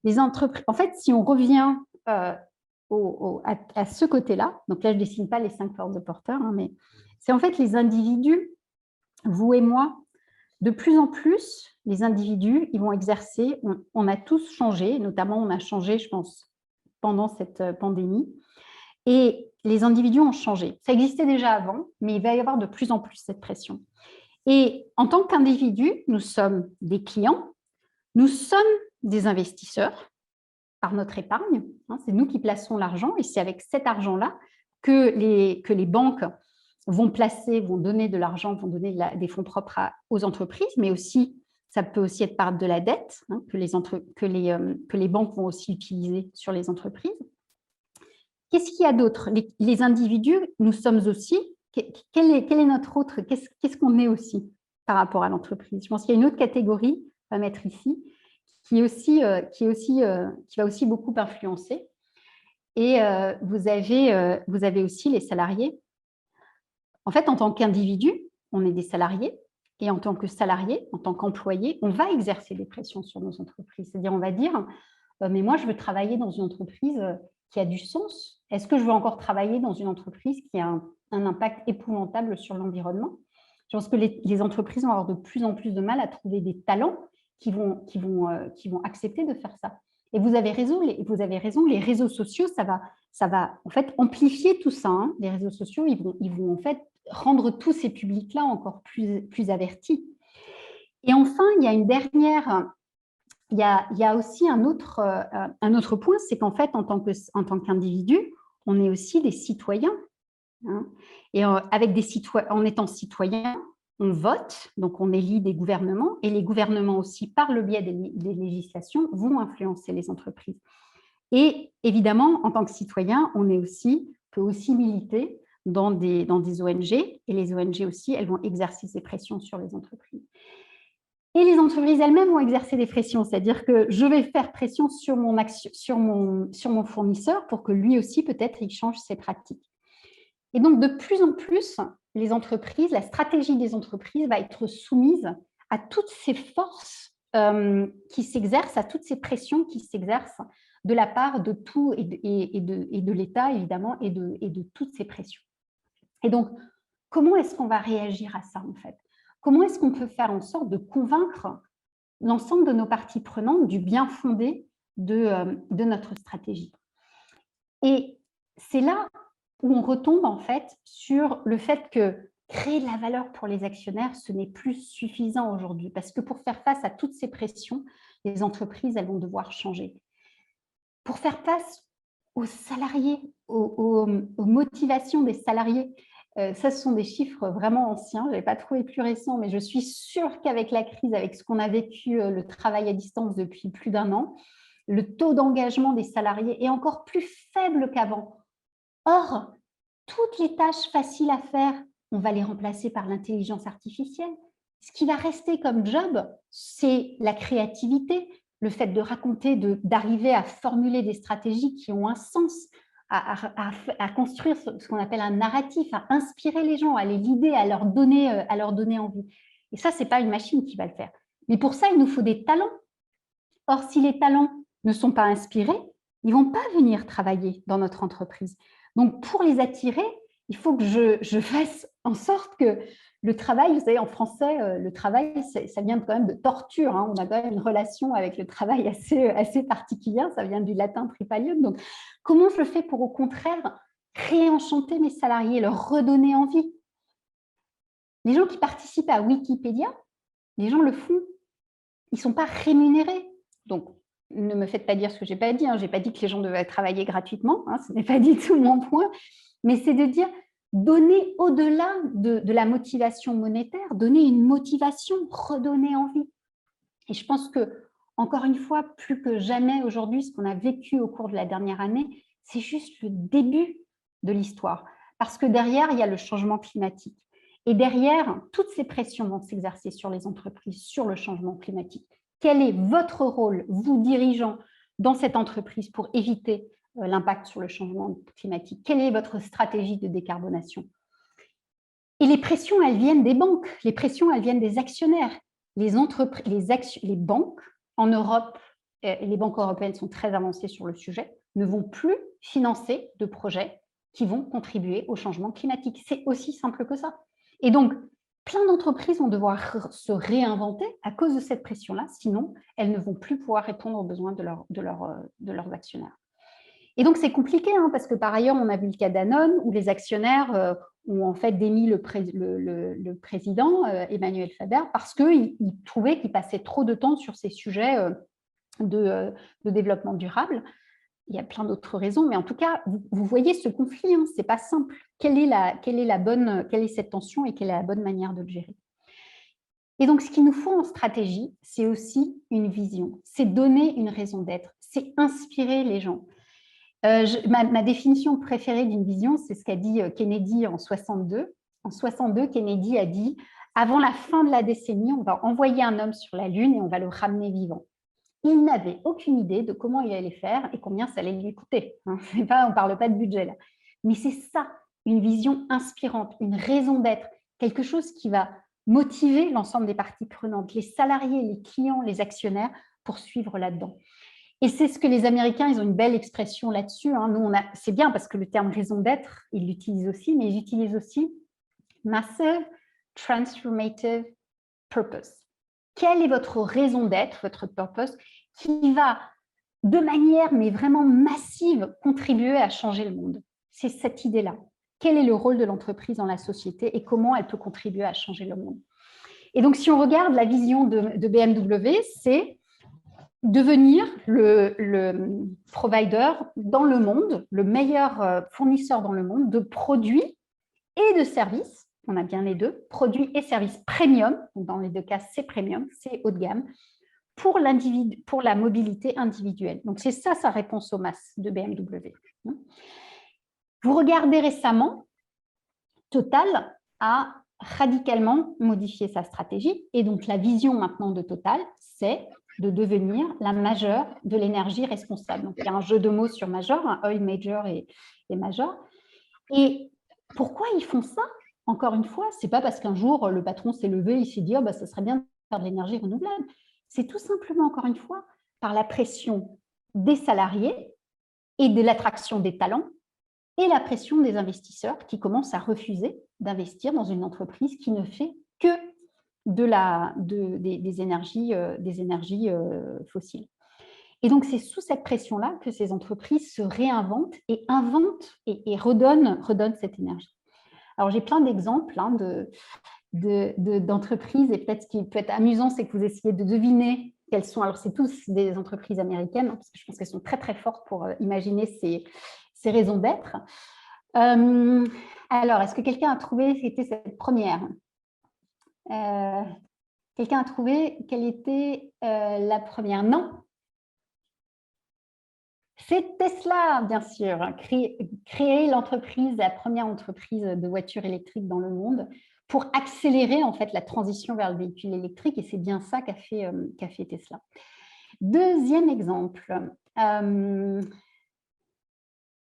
Les entreprises, en fait, si on revient à ce côté-là, donc là je ne dessine pas les 5 forces de porteurs, mais c'est en fait les individus, vous et moi, de plus en plus, les individus, ils vont exercer, on a tous changé, notamment on a changé, je pense, pendant cette pandémie, et les individus ont changé. Ça existait déjà avant, mais il va y avoir de plus en plus cette pression. Et en tant qu'individus, nous sommes des clients, nous sommes des investisseurs par notre épargne. C'est nous qui plaçons l'argent et c'est avec cet argent-là que les banques vont donner de l'argent, vont donner des fonds propres aux entreprises, mais aussi, ça peut aussi être par de la dette que les banques vont aussi utiliser sur les entreprises. Qu'est-ce qu'il y a d'autre? Les individus, nous sommes aussi, quel est notre autre, qu'est-ce qu'on est aussi par rapport à l'entreprise? Je pense qu'il y a une autre catégorie, on va mettre ici, qui va aussi beaucoup influencer. Et vous avez aussi les salariés. En fait, en tant qu'individu, on est des salariés. Et en tant que salarié, en tant qu'employé, on va exercer des pressions sur nos entreprises. C'est-à-dire, on va dire, mais moi, je veux travailler dans une entreprise qui a du sens. Est-ce que je veux encore travailler dans une entreprise qui a un impact épouvantable sur l'environnement? Je pense que les entreprises vont avoir de plus en plus de mal à trouver des talents qui vont accepter de faire ça. Et vous avez raison, les réseaux sociaux, ça va en fait amplifier tout ça. Les réseaux sociaux, ils vont en fait rendre tous ces publics-là encore plus avertis. Et enfin, il y a une dernière il y a aussi un autre point, c'est qu'en fait, en tant qu'individu, on est aussi des citoyens. Hein, et en étant citoyen, on vote, donc on élit des gouvernements, et les gouvernements aussi, par le biais des législations, vont influencer les entreprises. Et évidemment, en tant que citoyen, on peut aussi militer dans des ONG, et les ONG aussi, elles vont exercer ces pressions sur les entreprises. Et les entreprises elles-mêmes vont exercer des pressions, c'est-à-dire que je vais faire pression sur mon fournisseur pour que lui aussi, peut-être, il change ses pratiques. Et donc, de plus en plus, les entreprises, la stratégie des entreprises va être soumise à toutes ces forces qui s'exercent, à toutes ces pressions qui s'exercent de la part de tout et de l'État, évidemment, et de toutes ces pressions. Et donc, comment est-ce qu'on va réagir à ça, en fait? Comment est-ce qu'on peut faire en sorte de convaincre l'ensemble de nos parties prenantes du bien fondé de notre stratégie? Et c'est là où on retombe en fait sur le fait que créer de la valeur pour les actionnaires, ce n'est plus suffisant aujourd'hui, parce que pour faire face à toutes ces pressions, les entreprises, elles vont devoir changer. Pour faire face aux salariés, aux motivations des salariés, ça, ce sont des chiffres vraiment anciens, je n'avais pas trouvé plus récent, mais je suis sûre qu'avec la crise, avec ce qu'on a vécu, le travail à distance depuis plus d'1 an, le taux d'engagement des salariés est encore plus faible qu'avant. Or, toutes les tâches faciles à faire, on va les remplacer par l'intelligence artificielle. Ce qui va rester comme job, c'est la créativité, le fait de raconter, d'arriver à formuler des stratégies qui ont un sens, à construire ce qu'on appelle un narratif, à inspirer les gens, à les guider, à leur donner envie. Et ça, ce n'est pas une machine qui va le faire. Mais pour ça, il nous faut des talents. Or, si les talents ne sont pas inspirés, ils ne vont pas venir travailler dans notre entreprise. Donc, pour les attirer, il faut que je fasse en sorte que le travail, vous savez, en français, le travail, ça vient quand même de torture. Hein. On a quand même une relation avec le travail assez particulière. Ça vient du latin tripalium. Donc, comment je fais pour, au contraire, réenchanter mes salariés, leur redonner envie? Les gens qui participent à Wikipédia, les gens le font. Ils ne sont pas rémunérés. Donc, ne me faites pas dire ce que je n'ai pas dit. Je n'ai pas dit que les gens devaient travailler gratuitement. Ce n'est pas du tout mon point. Mais c'est de dire, donner au-delà de la motivation monétaire, donner une motivation, redonner envie. Et je pense que, encore une fois, plus que jamais aujourd'hui, ce qu'on a vécu au cours de la dernière année, c'est juste le début de l'histoire. Parce que derrière, il y a le changement climatique. Et derrière, toutes ces pressions vont s'exercer sur les entreprises, sur le changement climatique. Quel est votre rôle, vous dirigeants, dans cette entreprise pour éviter l'impact sur le changement climatique? Quelle est votre stratégie de décarbonation? Et les pressions, elles viennent des banques, les pressions, elles viennent des actionnaires. Les banques en Europe, et les banques européennes sont très avancées sur le sujet, ne vont plus financer de projets qui vont contribuer au changement climatique. C'est aussi simple que ça. Et donc, plein d'entreprises vont devoir se réinventer à cause de cette pression-là, sinon elles ne vont plus pouvoir répondre aux besoins de leurs actionnaires. Et donc, c'est compliqué, parce que par ailleurs, on a vu le cas Danone, où les actionnaires ont en fait démis le président, Emmanuel Faber, parce qu'ils trouvaient qu'il passait trop de temps sur ces sujets de développement durable. Il y a plein d'autres raisons, mais en tout cas, vous voyez ce conflit, ce n'est pas simple. Quelle est cette tension et quelle est la bonne manière de le gérer? Et donc, ce qu'il nous faut en stratégie, c'est aussi une vision, c'est donner une raison d'être, c'est inspirer les gens. Ma définition préférée d'une vision, c'est ce qu'a dit Kennedy en 62. En 62, Kennedy a dit « Avant la fin de la décennie, on va envoyer un homme sur la Lune et on va le ramener vivant ». Il n'avait aucune idée de comment il allait faire et combien ça allait lui coûter. On ne parle pas de budget là. Mais c'est ça, une vision inspirante, une raison d'être, quelque chose qui va motiver l'ensemble des parties prenantes, les salariés, les clients, les actionnaires, pour suivre là-dedans. Et c'est ce que les Américains, ils ont une belle expression là-dessus. Nous, c'est bien parce que le terme raison d'être, ils l'utilisent aussi, mais ils utilisent aussi massive transformative purpose. Quelle est votre raison d'être, votre purpose, qui va, de manière mais vraiment massive, contribuer à changer le monde? C'est cette idée-là. Quel est le rôle de l'entreprise dans la société et comment elle peut contribuer à changer le monde? Et donc, si on regarde la vision de BMW, c'est devenir le provider dans le monde, le meilleur fournisseur dans le monde de produits et de services. On a bien les deux, produits et services premium. Donc dans les deux cas, c'est premium, c'est haut de gamme, pour la mobilité individuelle. Donc c'est ça sa réponse aux masses de BMW. Vous regardez récemment, Total a radicalement modifié sa stratégie. Et donc, la vision maintenant de Total, c'est de devenir la majeure de l'énergie responsable. Donc, il y a un jeu de mots sur major, un oil major et major. Et pourquoi ils font ça? Encore une fois, ce n'est pas parce qu'un jour, le patron s'est levé, il s'est dit, oh, bah, ça serait bien de faire de l'énergie renouvelable. C'est tout simplement, encore une fois, par la pression des salariés et de l'attraction des talents et la pression des investisseurs qui commencent à refuser d'investir dans une entreprise qui ne fait que des énergies fossiles. Et donc, c'est sous cette pression-là que ces entreprises se réinventent et inventent et redonnent cette énergie. Alors, j'ai plein d'exemples d'entreprises et peut-être ce qui peut être amusant, c'est que vous essayez de deviner quelles sont. Alors, c'est tous des entreprises américaines, parce que je pense qu'elles sont très, très fortes pour imaginer ces raisons d'être. Alors, est-ce que quelqu'un a trouvé quelle était cette première? Quelqu'un a trouvé quelle était la première? Non. C'est Tesla, bien sûr, créer l'entreprise, la première entreprise de voitures électriques dans le monde pour accélérer en fait la transition vers le véhicule électrique, et c'est bien ça qu'a fait Tesla. Deuxième exemple.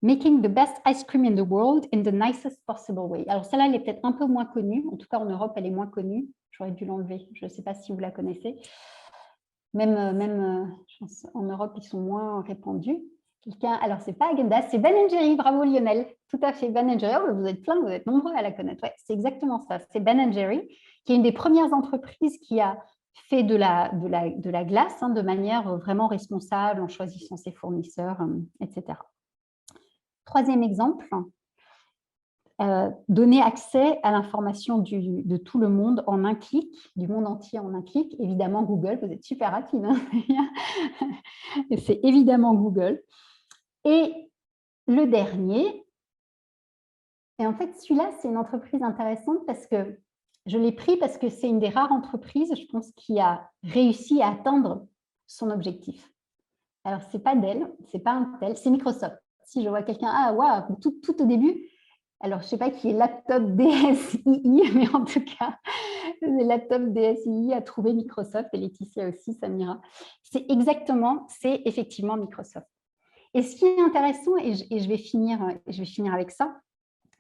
Making the best ice cream in the world in the nicest possible way. Alors, celle-là, elle est peut-être un peu moins connue. En tout cas, en Europe, elle est moins connue. J'aurais dû l'enlever. Je ne sais pas si vous la connaissez. Même je pense, en Europe, ils sont moins répandus. Alors, ce n'est pas Häagen-Dazs, c'est Ben & Jerry. Bravo, Lionel. Tout à fait, Ben & Jerry. Oh, vous êtes plein, vous êtes nombreux à la connaître. Ouais, c'est exactement ça. C'est Ben & Jerry, qui est une des premières entreprises qui a fait de la glace de manière vraiment responsable, en choisissant ses fournisseurs, etc. Troisième exemple, donner accès à l'information de tout le monde en un clic, du monde entier en un clic. Évidemment, Google, vous êtes super rapide. C'est évidemment Google. Et le dernier, et en fait, celui-là, c'est une entreprise intéressante parce que je l'ai pris parce que c'est une des rares entreprises, je pense, qui a réussi à atteindre son objectif. Alors, ce n'est pas Dell, ce n'est pas Intel, c'est Microsoft. Si je vois quelqu'un, waouh, tout au début, alors je ne sais pas qui est laptop DSII, mais en tout cas, le laptop DSII a trouvé Microsoft, et Laetitia aussi, Samira. C'est effectivement Microsoft. Et ce qui est intéressant, et je vais finir avec ça,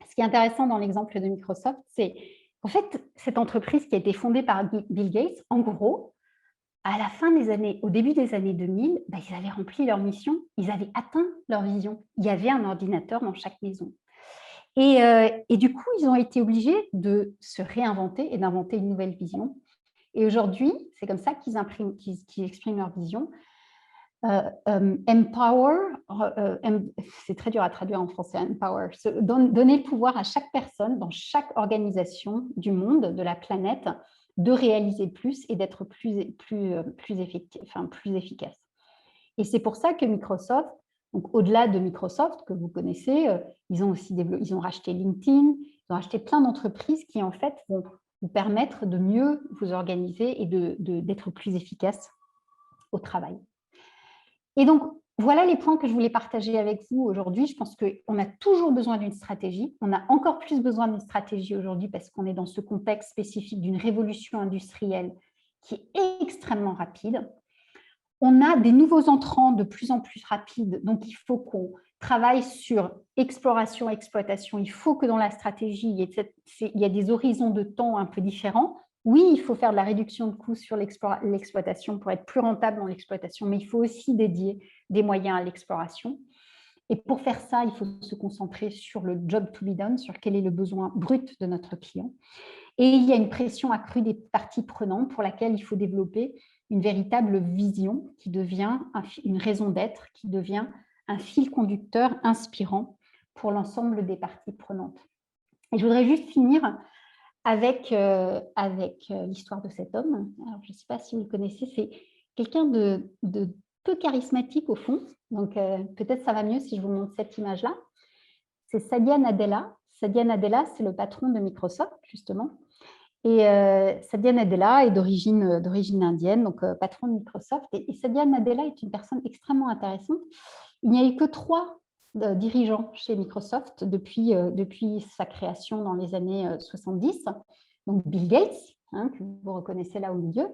ce qui est intéressant dans l'exemple de Microsoft, c'est en fait, cette entreprise qui a été fondée par Bill Gates, en gros, à la fin des années, au début des années 2000, ils avaient rempli leur mission, ils avaient atteint leur vision. Il y avait un ordinateur dans chaque maison. Et du coup, ils ont été obligés de se réinventer et d'inventer une nouvelle vision. Et aujourd'hui, c'est comme ça qu'ils expriment leur vision. Empower, c'est très dur à traduire en français, empower, donner le pouvoir à chaque personne dans chaque organisation du monde, de la planète, de réaliser plus et d'être plus efficace. Et c'est pour ça que Microsoft, donc au-delà de Microsoft que vous connaissez, ils ont racheté LinkedIn, ils ont racheté plein d'entreprises qui en fait vont vous permettre de mieux vous organiser et d'être plus efficace au travail. Et donc, voilà les points que je voulais partager avec vous aujourd'hui. Je pense qu'on a toujours besoin d'une stratégie. On a encore plus besoin d'une stratégie aujourd'hui parce qu'on est dans ce contexte spécifique d'une révolution industrielle qui est extrêmement rapide. On a des nouveaux entrants de plus en plus rapides, donc il faut qu'on travaille sur exploration, exploitation. Il faut que dans la stratégie, il y a des horizons de temps un peu différents. Oui, il faut faire de la réduction de coûts sur l'exploitation pour être plus rentable dans l'exploitation, mais il faut aussi dédier des moyens à l'exploration. Et pour faire ça, il faut se concentrer sur le job to be done, sur quel est le besoin brut de notre client. Et il y a une pression accrue des parties prenantes pour laquelle il faut développer une véritable vision qui devient une raison d'être, qui devient un fil conducteur inspirant pour l'ensemble des parties prenantes. Et je voudrais juste finir avec l'histoire de cet homme. Alors, je ne sais pas si vous le connaissez, c'est quelqu'un de peu charismatique au fond. Donc, peut-être ça va mieux si je vous montre cette image-là. C'est Satya Nadella. Satya Nadella, c'est le patron de Microsoft, justement. Et Satya Nadella est d'origine indienne, donc patron de Microsoft. Et Satya Nadella est une personne extrêmement intéressante. Il n'y a eu que 3 dirigeants chez Microsoft depuis sa création dans les années 70. Donc Bill Gates, que vous reconnaissez là au milieu,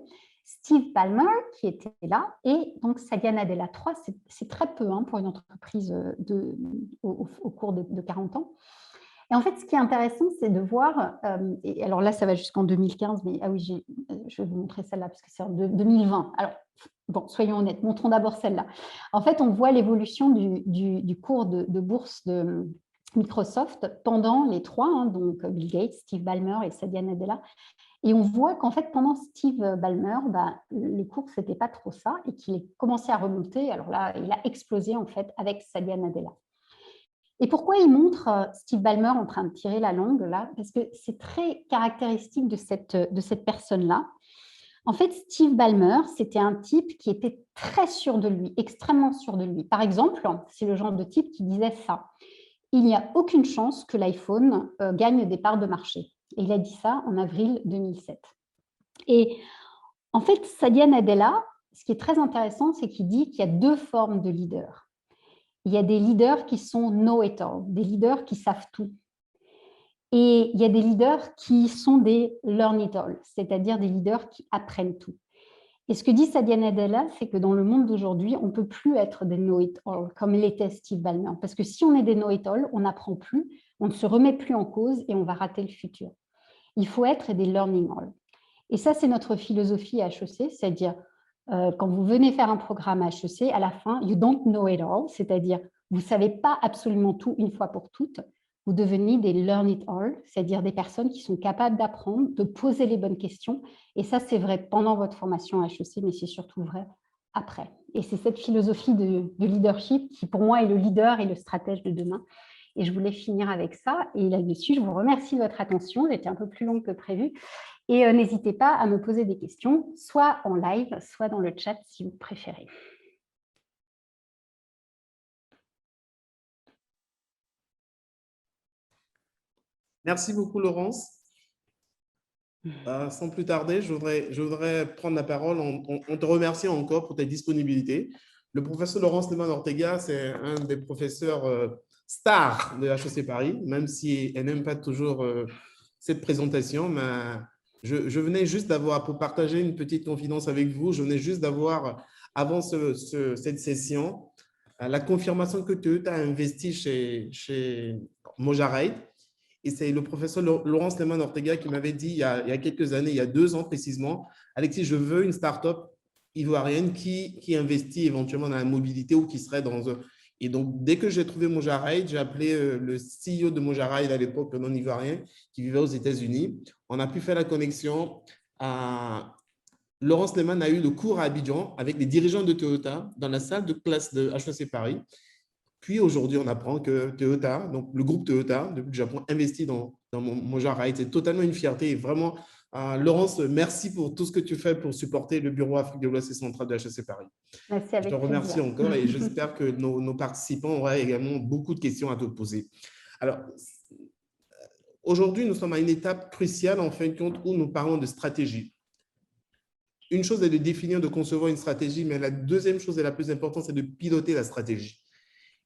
Steve Ballmer qui était là, et donc Satya Nadella. 3, c'est très peu pour une entreprise au cours de 40 ans. Et en fait, ce qui est intéressant, c'est de voir, et alors là, ça va jusqu'en 2015, mais ah oui, je vais vous montrer celle-là, parce que c'est en 2020. Alors, bon, soyons honnêtes, montrons d'abord celle-là. En fait, on voit l'évolution du cours de bourse de Microsoft pendant les 3, donc Bill Gates, Steve Ballmer et Satya Nadella. Et on voit qu'en fait, pendant Steve Ballmer, les cours, ce n'était pas trop ça, et qu'il a commencé à remonter. Alors là, il a explosé, en fait, avec Satya Nadella. Et pourquoi il montre Steve Ballmer en train de tirer la langue là? Parce que c'est très caractéristique de cette personne-là. En fait, Steve Ballmer, c'était un type qui était très sûr de lui, extrêmement sûr de lui. Par exemple, c'est le genre de type qui disait ça: il n'y a aucune chance que l'iPhone gagne des parts de marché. Et il a dit ça en avril 2007. Et en fait, Satya Nadella, ce qui est très intéressant, c'est qu'il dit qu'il y a 2 formes de leaders. Il y a des leaders qui sont know-it-all, des leaders qui savent tout. Et il y a des leaders qui sont des learn-it-all, c'est-à-dire des leaders qui apprennent tout. Et ce que dit Satya Nadella, c'est que dans le monde d'aujourd'hui, on ne peut plus être des know-it-all, comme l'était Steve Ballmer. Parce que si on est des know-it-all, on n'apprend plus, on ne se remet plus en cause et on va rater le futur. Il faut être des learning-all. Et ça, c'est notre philosophie à HEC, c'est-à-dire, quand vous venez faire un programme à HEC, à la fin, you don't know it all, c'est-à-dire vous ne savez pas absolument tout une fois pour toutes, vous devenez des learn it all, c'est-à-dire des personnes qui sont capables d'apprendre, de poser les bonnes questions. Et ça, c'est vrai pendant votre formation à HEC, mais c'est surtout vrai après. Et c'est cette philosophie de leadership qui, pour moi, est le leader et le stratège de demain. Et je voulais finir avec ça. Et là-dessus, je vous remercie de votre attention. J'étais un peu plus longue que prévu. Et n'hésitez pas à me poser des questions, soit en live, soit dans le chat si vous préférez. Merci beaucoup, Laurence. Sans plus tarder, je voudrais prendre la parole en te remerciant encore pour ta disponibilité. Le professeur Laurence Lehmann-Ortega, c'est un des professeurs stars de HEC Paris, même si elle n'aime pas toujours cette présentation, mais je venais juste d'avoir, pour partager une petite confidence avec vous, je venais juste d'avoir, avant cette session, la confirmation que tu as investi chez Mojarate. Et c'est le professeur Laurence Lehmann-Ortega qui m'avait dit il y a quelques années, il y a 2 ans précisément, Alexis, je veux une start-up ivoirienne qui investit éventuellement dans la mobilité ou qui serait dans… Et donc, dès que j'ai trouvé Mojarate, j'ai appelé le CEO de Mojarate à l'époque, non ivoirien, qui vivait aux États-Unis. On a pu faire la connexion. Laurence Lehmann a eu le cours à Abidjan avec les dirigeants de Toyota dans la salle de classe de HEC Paris. Puis aujourd'hui, on apprend que Toyota, donc le groupe Toyota, depuis le Japon, investit dans Mojarate. C'est totalement une fierté. Et vraiment, Laurence, merci pour tout ce que tu fais pour supporter le bureau Afrique de l'Ouest et central de HEC Paris. Merci, avec Je te remercie plaisir. encore et j'espère que nos participants auront également beaucoup de questions à te poser. Alors, aujourd'hui, nous sommes à une étape cruciale, en fin de compte, où nous parlons de stratégie. Une chose est de définir, de concevoir une stratégie, mais la deuxième chose et la plus importante, c'est de piloter la stratégie.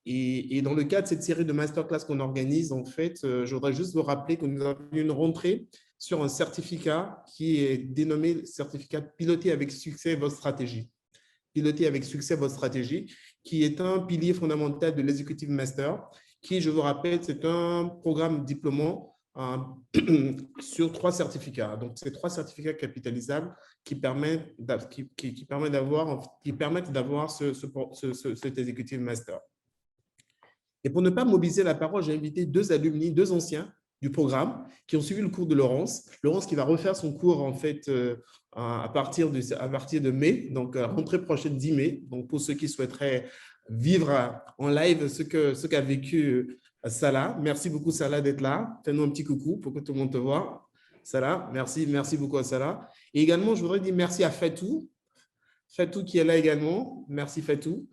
Et dans le cadre de cette série de masterclass qu'on organise, en fait, je voudrais juste vous rappeler que nous avons une rentrée sur un certificat qui est dénommé certificat Piloter avec succès votre stratégie. Piloter avec succès votre stratégie, qui est un pilier fondamental de l'Executive Master, qui, je vous rappelle, c'est un programme diplômant sur 3 certificats. Donc, c'est 3 certificats capitalisables qui permettent d'avoir cet Executive Master. Et pour ne pas mobiliser la parole, j'ai invité 2 alumni, 2 anciens du programme qui ont suivi le cours de Laurence. Laurence qui va refaire son cours en fait à partir de mai, donc rentrée prochaine 10 mai. Donc pour ceux qui souhaiteraient vivre en live ce qu'a vécu Salah. Merci beaucoup Salah d'être là. Fais-nous un petit coucou pour que tout le monde te voit. Salah, merci beaucoup à Salah. Et également, je voudrais dire merci à Fatou. Fatou qui est là également. Merci Fatou.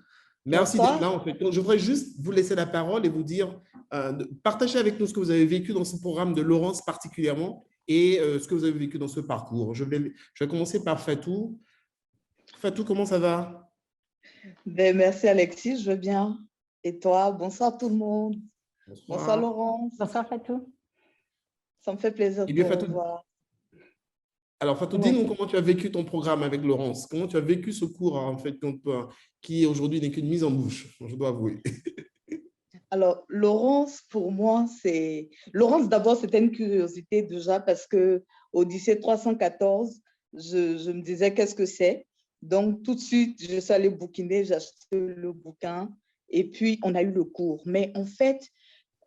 Merci Bonsoir. d'être là. En fait. Donc, je voudrais juste vous laisser la parole et vous dire, partagez avec nous ce que vous avez vécu dans ce programme de Laurence particulièrement et ce que vous avez vécu dans ce parcours. Je vais commencer par Fatou. Fatou, comment ça va? Ben, merci Alexis, je veux bien. Et toi? Bonsoir tout le monde. Bonsoir. Bonsoir Laurence. Bonsoir Fatou. Ça me fait plaisir Eh de bien, te Fatou, revoir. alors, Fatou, Oui. dis-nous comment tu as vécu ton programme avec Laurence. Comment tu as vécu ce cours, en fait, qui aujourd'hui n'est qu'une mise en bouche, je dois avouer. Alors, Laurence, pour moi, Laurence, d'abord, c'était une curiosité déjà parce que Odyssée 314, je me disais qu'est-ce que c'est. Donc, tout de suite, je suis allée bouquiner, j'ai acheté le bouquin et puis on a eu le cours. Mais en fait,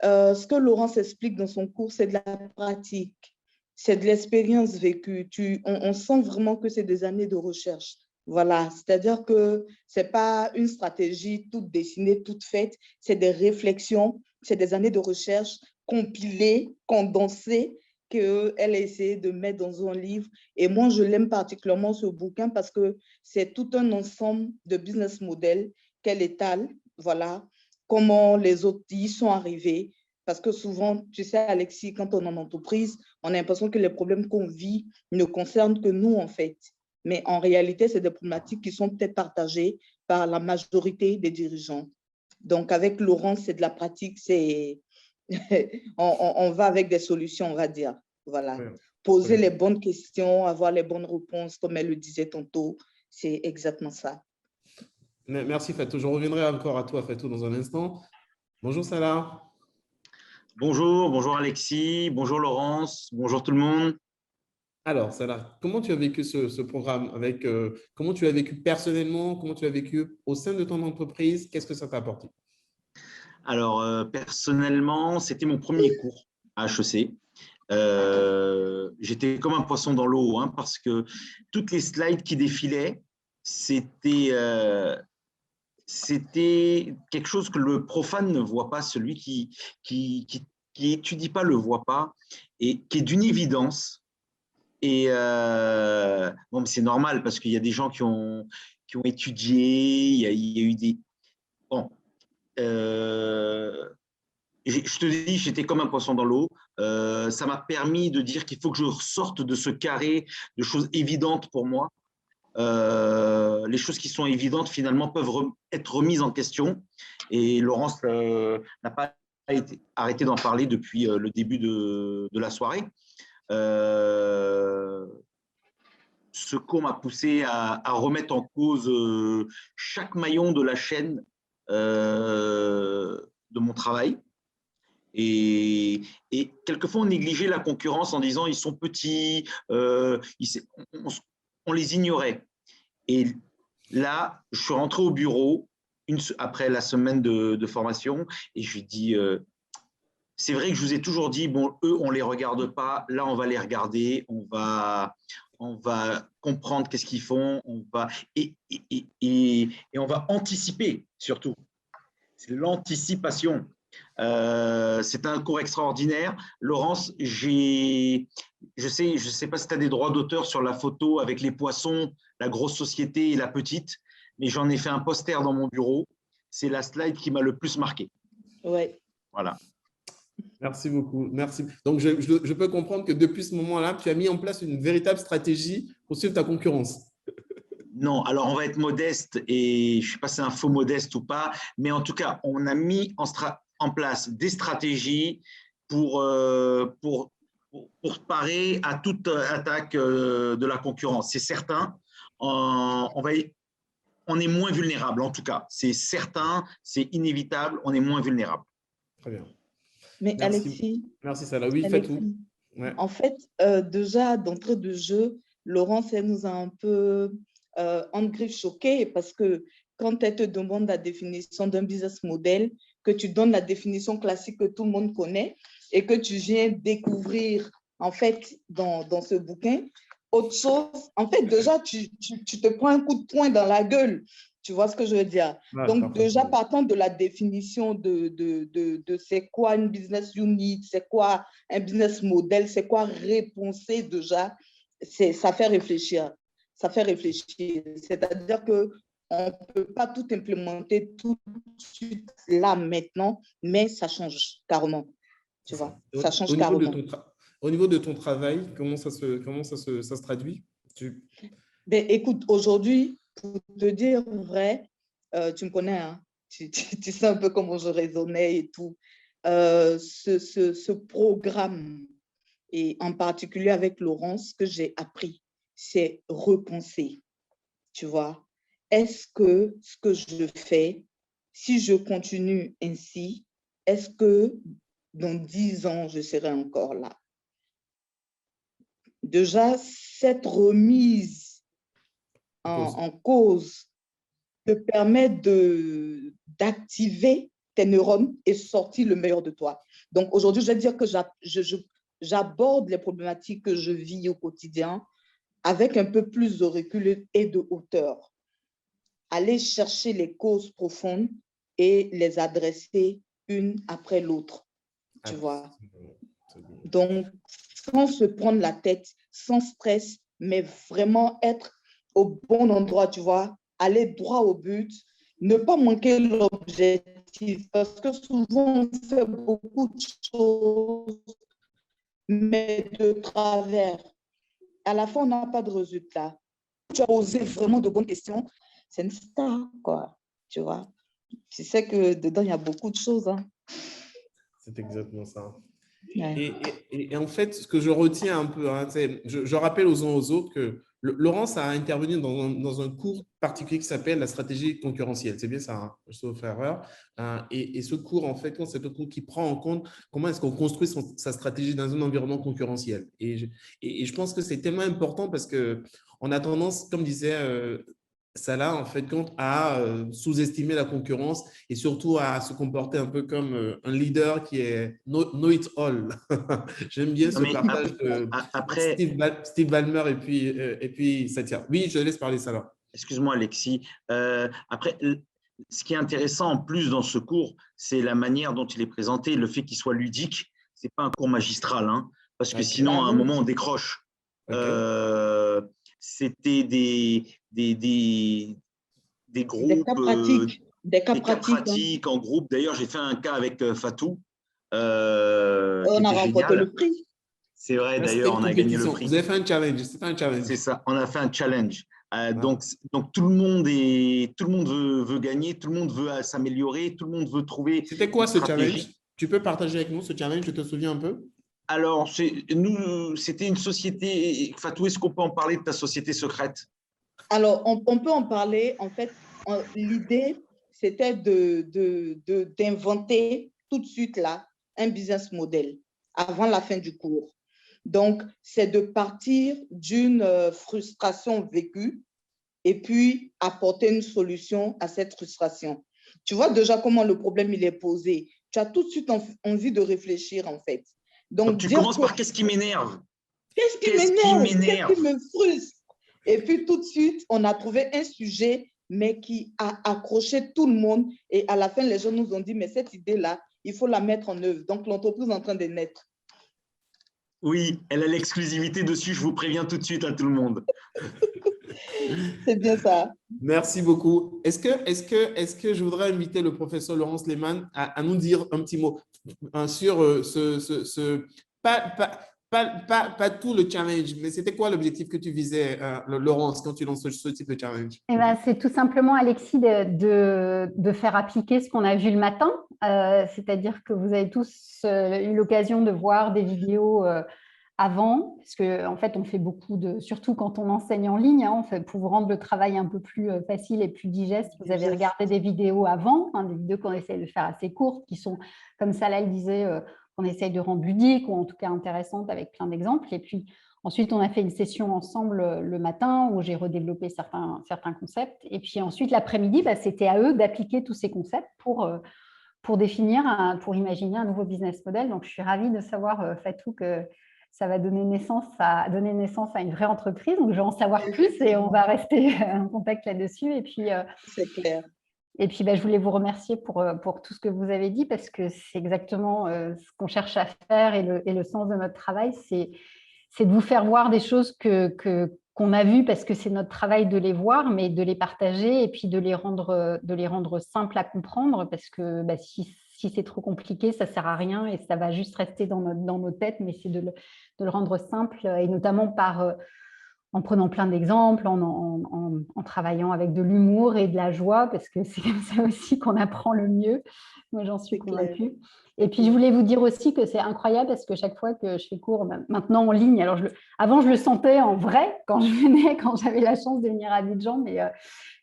ce que Laurence explique dans son cours, c'est de la pratique, c'est de l'expérience vécue. On sent vraiment que c'est des années de recherche. Voilà, c'est-à-dire que ce n'est pas une stratégie toute dessinée, toute faite, c'est des réflexions, c'est des années de recherche compilées, condensées, qu'elle a essayé de mettre dans un livre. Et moi, je l'aime particulièrement, ce bouquin, parce que c'est tout un ensemble de business models qu'elle étale, voilà, comment les autres y sont arrivés. Parce que souvent, tu sais, Alexis, quand on est en entreprise, on a l'impression que les problèmes qu'on vit ne concernent que nous, en fait. Mais en réalité, c'est des problématiques qui sont peut-être partagées par la majorité des dirigeants. Donc, avec Laurent, c'est de la pratique, on va avec des solutions, on va dire. Voilà. Ouais. Poser Ouais. les bonnes questions, avoir les bonnes réponses, comme elle le disait tantôt, c'est exactement ça. Merci Fatou. Je reviendrai encore à toi, Fatou, dans un instant. Bonjour Salah. Bonjour Alexis, bonjour Laurence, bonjour tout le monde. Alors, Salah, comment tu as vécu ce programme comment tu l'as vécu personnellement, comment tu l'as vécu au sein de ton entreprise, qu'est-ce que ça t'a apporté? Alors, personnellement, c'était mon premier cours à HEC. J'étais comme un poisson dans l'eau, hein, parce que toutes les slides qui défilaient, c'était quelque chose que le profane ne voit pas, celui qui étudie pas le voit pas, et qui est d'une évidence. Et bon, mais c'est normal parce qu'il y a des gens qui ont étudié, il y a eu des… Bon, je te dis, j'étais comme un poisson dans l'eau. Ça m'a permis de dire qu'il faut que je sorte de ce carré de choses évidentes pour moi. Les choses qui sont évidentes, finalement, peuvent être remises en question. Et Laurence n'a pas arrêté d'en parler depuis le début de la soirée. Ce cours m'a poussé à remettre en cause chaque maillon de la chaîne de mon travail. Et quelquefois, on négligeait la concurrence en disant ils sont petits, on les ignorait. Et là, je suis rentré au bureau après la semaine de formation et je lui ai dit c'est vrai que je vous ai toujours dit, bon, eux, on ne les regarde pas. Là, on va les regarder. On va comprendre qu'est-ce qu'ils font. Et on va anticiper, surtout. C'est l'anticipation. C'est un cours extraordinaire. Laurence, je sais pas si tu as des droits d'auteur sur la photo avec les poissons, la grosse société et la petite, mais j'en ai fait un poster dans mon bureau. C'est la slide qui m'a le plus marqué. Ouais. Voilà. Merci beaucoup. Merci. Donc, je peux comprendre que depuis ce moment-là, tu as mis en place une véritable stratégie pour suivre ta concurrence. Non, alors on va être modeste et je ne sais pas si c'est un faux modeste ou pas, mais en tout cas, on a mis en place des stratégies pour parer à toute attaque de la concurrence. C'est certain, on est moins vulnérable en tout cas. C'est certain, c'est inévitable, on est moins vulnérable. Très bien. Mais Merci. Alexis, Merci Salah. Oui, Fatou. Ouais. En fait, déjà d'entrée de jeu, Laurence, elle nous a un peu en griffe choqués parce que quand elle te demande la définition d'un business model, que tu donnes la définition classique que tout le monde connaît et que tu viens découvrir en fait dans ce bouquin, autre chose, en fait déjà tu te prends un coup de poing dans la gueule. Tu vois ce que je veux dire? Ouais, donc, déjà, partant de la définition de c'est quoi une business unit, c'est quoi un business model, c'est quoi réponser déjà, ça fait réfléchir. ça fait réfléchir. C'est-à-dire qu'on ne peut pas tout implémenter tout de suite là, maintenant, mais ça change carrément. Tu vois, ça change carrément. Au niveau de ton travail, comment ça se traduit? Ben, écoute, aujourd'hui, pour te dire vrai, tu me connais, hein, tu sais un peu comment je raisonnais et tout. Ce programme, et en particulier avec Laurence, ce que j'ai appris, c'est repenser. Tu vois, est-ce que ce que je fais, si je continue ainsi, est-ce que dans 10 ans, je serai encore là? Déjà, cette remise en cause te permet d'activer tes neurones et sortir le meilleur de toi. Donc, aujourd'hui, je vais dire que j'aborde les problématiques que je vis au quotidien avec un peu plus de recul et de hauteur. Aller chercher les causes profondes et les adresser une après l'autre, tu vois. Donc, sans se prendre la tête, sans stress, mais vraiment être au bon endroit, tu vois, aller droit au but, ne pas manquer l'objectif, parce que souvent, on fait beaucoup de choses, mais de travers. À la fin, on n'a pas de résultat. Tu as posé vraiment de bonnes questions, c'est une star, quoi, tu vois. Tu sais que dedans, il y a beaucoup de choses. Hein. C'est exactement ça. Ouais. Et en fait, ce que je retiens un peu, hein, je rappelle aux uns aux autres que Laurence a intervenu dans un cours particulier qui s'appelle la stratégie concurrentielle. C'est bien ça, hein, sauf erreur. Et ce cours, en fait, c'est un cours qui prend en compte comment est-ce qu'on construit sa stratégie dans un environnement concurrentiel. Et je pense que c'est tellement important parce qu'on a tendance, comme disait Salah, en fait, à sous-estimer la concurrence et surtout à se comporter un peu comme un leader qui est know it all. J'aime bien ce partage de Steve Ballmer et puis Satya. Oui, je laisse parler Salah. Excuse-moi, Alexis. Après, ce qui est intéressant en plus dans ce cours, c'est la manière dont il est présenté, le fait qu'il soit ludique. Ce n'est pas un cours magistral, hein, parce que sinon, à un moment, on décroche. C'était des groupes, des cas pratiques en groupe. D'ailleurs, j'ai fait un cas avec Fatou. On a remporté le prix. C'est vrai, d'ailleurs, on a gagné le prix. Vous avez fait un challenge, c'était un challenge. C'est ça, on a fait un challenge. Donc, tout le monde veut gagner, tout le monde veut s'améliorer, tout le monde veut trouver. C'était quoi ce challenge? Tu peux partager avec nous ce challenge, je te souviens un peu? Alors, c'était une société. Fatou, est-ce qu'on peut en parler de ta société secrète? Alors, on peut en parler. En fait, l'idée, c'était d'inventer tout de suite là un business model avant la fin du cours. Donc, c'est de partir d'une frustration vécue et puis apporter une solution à cette frustration. Tu vois déjà comment le problème il est posé. Tu as tout de suite envie de réfléchir en fait. Donc tu commences par qu'est-ce qui m'énerve? Qu'est-ce qui m'énerve? Qu'est-ce qui me frustre? Et puis tout de suite, on a trouvé un sujet, mais qui a accroché tout le monde. Et à la fin, les gens nous ont dit, mais cette idée-là, il faut la mettre en œuvre. Donc l'entreprise est en train de naître. Oui, elle a l'exclusivité dessus, je vous préviens tout de suite à tout le monde. C'est bien ça. Merci beaucoup. Est-ce que je voudrais inviter le professeur Laurence Lehmann à nous dire un petit mot sur pas tout le challenge, mais c'était quoi l'objectif que tu visais, Laurence, quand tu lances ce type de challenge? C'est tout simplement, Alexis, de faire appliquer ce qu'on a vu le matin. C'est-à-dire que vous avez tous eu l'occasion de voir des vidéos avant, parce qu'en fait, on fait beaucoup surtout quand on enseigne en ligne, hein, pour vous rendre le travail un peu plus facile et plus digeste, vous avez regardé des vidéos avant, hein, des vidéos qu'on essaye de faire assez courtes, qui sont, comme Salah le disait, qu'on essaye de rendre ludiques ou en tout cas intéressantes avec plein d'exemples. Et puis ensuite, on a fait une session ensemble le matin où j'ai redéveloppé certains concepts. Et puis ensuite, l'après-midi, c'était à eux d'appliquer tous ces concepts pour imaginer un nouveau business model. Donc, je suis ravie de savoir, Fatou, que ça va donner naissance à une vraie entreprise. Donc, je vais en savoir plus et on va rester en contact là-dessus. Et puis, c'est clair. Et puis, je voulais vous remercier pour tout ce que vous avez dit, parce que c'est exactement ce qu'on cherche à faire et le sens de notre travail, c'est de vous faire voir des choses que qu'on a vus parce que c'est notre travail de les voir, mais de les partager et puis de les rendre simples à comprendre parce que si c'est trop compliqué, ça ne sert à rien et ça va juste rester dans nos têtes, mais c'est de le rendre simple et notamment en prenant plein d'exemples, en travaillant avec de l'humour et de la joie, parce que c'est comme ça aussi qu'on apprend le mieux. Moi, j'en suis convaincue. Et puis, je voulais vous dire aussi que c'est incroyable parce que chaque fois que je fais cours, maintenant en ligne, alors avant, je le sentais en vrai quand je venais, quand j'avais la chance de venir à Abidjan, mais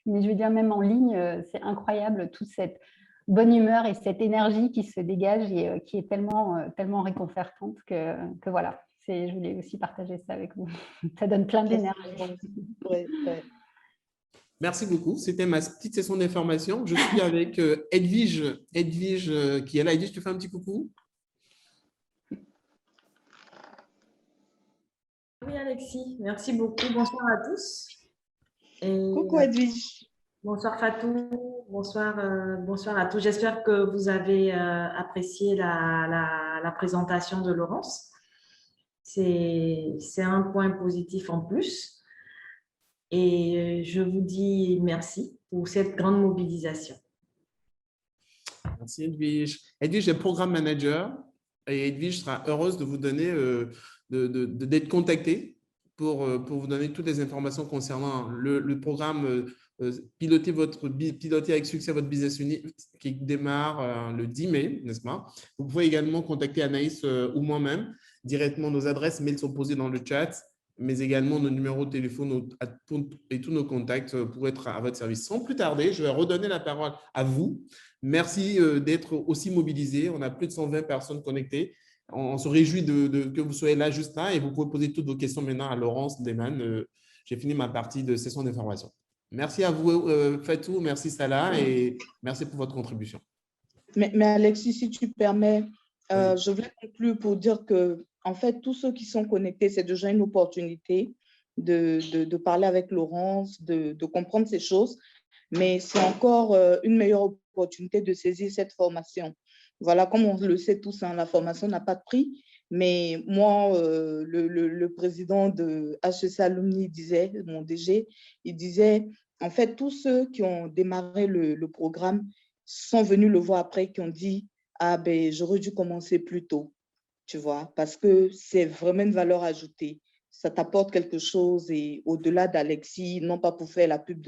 je veux dire, même en ligne, c'est incroyable toute cette bonne humeur et cette énergie qui se dégage et qui est tellement réconfortante que voilà. Je voulais aussi partager ça avec vous. Ça donne plein d'énergie. Ouais. Merci beaucoup. C'était ma petite session d'information. Je suis avec Edwige qui est là. Edwige, tu fais un petit coucou? Oui, Alexis, merci beaucoup. Bonsoir à tous. Coucou Edwige. Bonsoir Fatou, bonsoir à tous. J'espère que vous avez apprécié la présentation de Laurence. C'est un point positif en plus. Et je vous dis merci pour cette grande mobilisation. Merci Edwige. Edwige est programme manager et Edwige sera heureuse de vous donner, d'être contactée pour vous donner toutes les informations concernant le programme Piloter avec succès votre business unit qui démarre le 10 mai, n'est-ce pas? Vous pouvez également contacter Anaïs ou moi-même directement. Nos adresses mail sont posées dans le chat, mais également nos numéros de téléphone et tous nos contacts pour être à votre service. Sans plus tarder, je vais redonner la parole à vous. Merci d'être aussi mobilisés. On a plus de 120 personnes connectées. On se réjouit que vous soyez là juste là et vous pouvez poser toutes vos questions maintenant à Laurence Desman. J'ai fini ma partie de session d'information. Merci à vous, Fatou. Merci, Salah. Et merci pour votre contribution. Mais Alexis, si tu permets, je voulais conclure pour dire que, en fait, tous ceux qui sont connectés, c'est déjà une opportunité de parler avec Laurence, de comprendre ces choses. Mais c'est encore une meilleure opportunité de saisir cette formation. Voilà, comme on le sait tous, hein, la formation n'a pas de prix. Mais moi, le président de HEC Alumni disait, mon DG, il disait, en fait, tous ceux qui ont démarré le programme sont venus le voir après, qui ont dit, ah ben, j'aurais dû commencer plus tôt, tu vois, parce que c'est vraiment une valeur ajoutée. Ça t'apporte quelque chose et au-delà d'Alexis, non pas pour faire la pub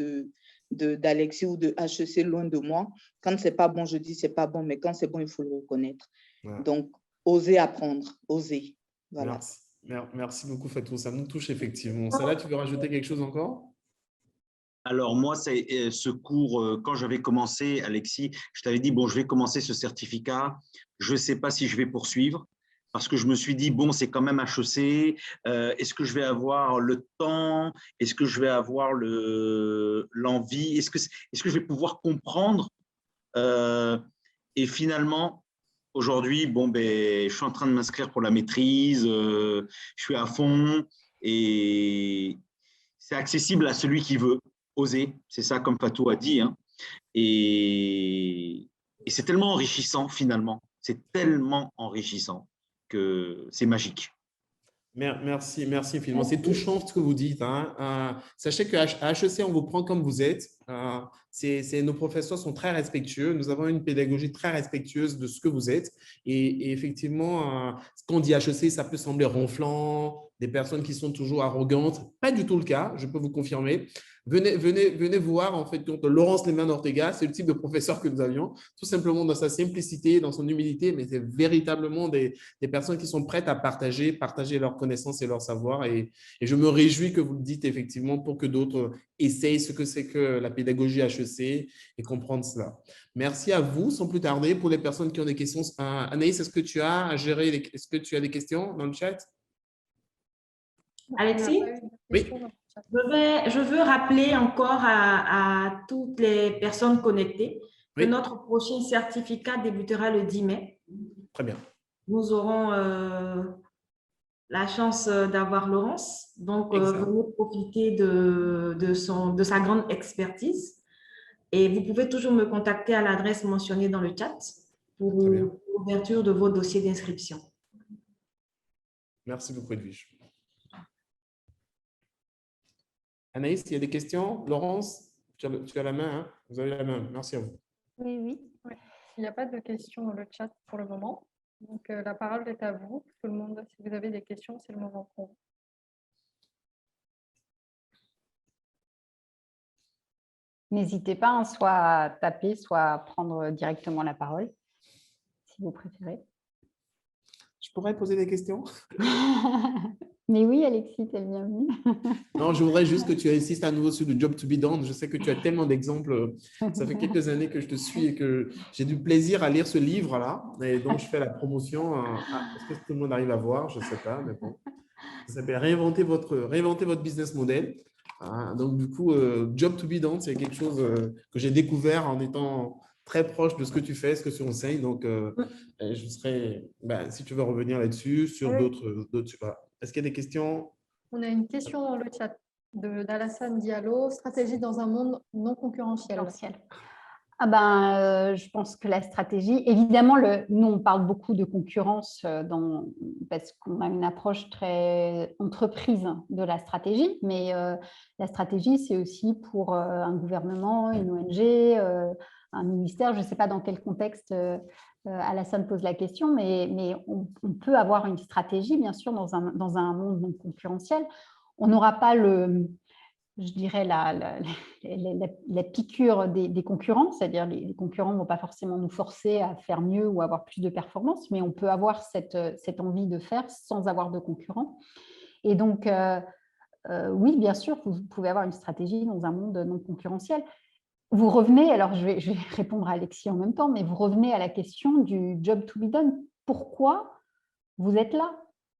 d'Alexis ou de HEC, loin de moi. Quand c'est pas bon, je dis c'est pas bon, mais quand c'est bon, il faut le reconnaître. Voilà. Donc, oser apprendre, oser. Voilà. Merci beaucoup, Fatou. Ça nous touche effectivement. Salah, tu veux rajouter quelque chose encore? Alors, moi, ce cours, quand j'avais commencé, Alexis, je t'avais dit, bon, je vais commencer ce certificat. Je ne sais pas si je vais poursuivre parce que je me suis dit, bon, c'est quand même HEC. Est-ce que je vais avoir le temps? Est-ce que je vais avoir l'envie? Est-ce que je vais pouvoir comprendre? Et finalement, aujourd'hui, bon, ben, je suis en train de m'inscrire pour la maîtrise. Je suis à fond et c'est accessible à celui qui veut. Oser, c'est ça comme Fatou a dit, hein. Et c'est tellement enrichissant finalement, c'est tellement enrichissant que c'est magique. Merci infiniment. C'est touchant ce que vous dites, hein. Sachez qu'à HEC, on vous prend comme vous êtes. Nos professeurs sont très respectueux. Nous avons une pédagogie très respectueuse de ce que vous êtes. Et effectivement, quand on dit HEC, ça peut sembler ronflant, des personnes qui sont toujours arrogantes. Pas du tout le cas, je peux vous confirmer. Venez voir, en fait, Laurence Desman Ortega, c'est le type de professeur que nous avions, tout simplement dans sa simplicité, dans son humilité, mais c'est véritablement des personnes qui sont prêtes à partager leurs connaissances et leur savoir. Et je me réjouis que vous le dites effectivement pour que d'autres essayent ce que c'est que la pédagogie HEC et comprendre cela. Merci à vous. Sans plus tarder, pour les personnes qui ont des questions, Anaïs, est-ce que tu as des questions dans le chat? Alexis? Oui. Je veux rappeler encore à toutes les personnes connectées que notre prochain certificat débutera le 10 mai. Très bien. Nous aurons la chance d'avoir Laurence. Donc, venez profiter de sa grande expertise. Et vous pouvez toujours me contacter à l'adresse mentionnée dans le chat pour l'ouverture de vos dossiers d'inscription. Merci beaucoup, Edwige. Anaïs, il y a des questions? Laurence, tu as la main, hein? Vous avez la main. Merci à vous. Oui, oui. Ouais. Il n'y a pas de questions dans le chat pour le moment. Donc, la parole est à vous. Tout le monde, si vous avez des questions, c'est le moment pour vous. N'hésitez pas, hein, soit à taper, soit à prendre directement la parole, si vous préférez. Je pourrais poser des questions? Mais oui, Alexis, tu es bienvenue. Non, je voudrais juste que tu insistes à nouveau sur le job to be done. Je sais que tu as tellement d'exemples. Ça fait quelques années que je te suis et que j'ai du plaisir à lire ce livre-là. Et donc, je fais la promotion. Est-ce que tout le monde arrive à voir? Je ne sais pas, mais bon. Ça s'appelle réinventer votre business model. Donc, du coup, job to be done, c'est quelque chose que j'ai découvert en étant très proche de ce que tu fais, ce que tu enseignes. Donc, je serais, si tu veux revenir là-dessus, sur d'autres. Est-ce qu'il y a des questions? On a une question dans le chat d'Alassane Diallo. Stratégie dans un monde non concurrentiel. Je pense que la stratégie, évidemment, nous, on parle beaucoup de concurrence parce qu'on a une approche très entreprise de la stratégie, mais la stratégie, c'est aussi pour un gouvernement, une ONG, un ministère, je ne sais pas dans quel contexte Alassane pose la question, mais on peut avoir une stratégie, bien sûr, dans un monde non concurrentiel. On n'aura pas je dirais, la piqûre des concurrents, c'est-à-dire les concurrents ne vont pas forcément nous forcer à faire mieux ou avoir plus de performance, mais on peut avoir cette envie de faire sans avoir de concurrents. Et donc, oui, bien sûr, vous pouvez avoir une stratégie dans un monde non concurrentiel. Vous revenez, alors je vais répondre à Alexis en même temps, mais vous revenez à la question du job to be done. Pourquoi vous êtes là?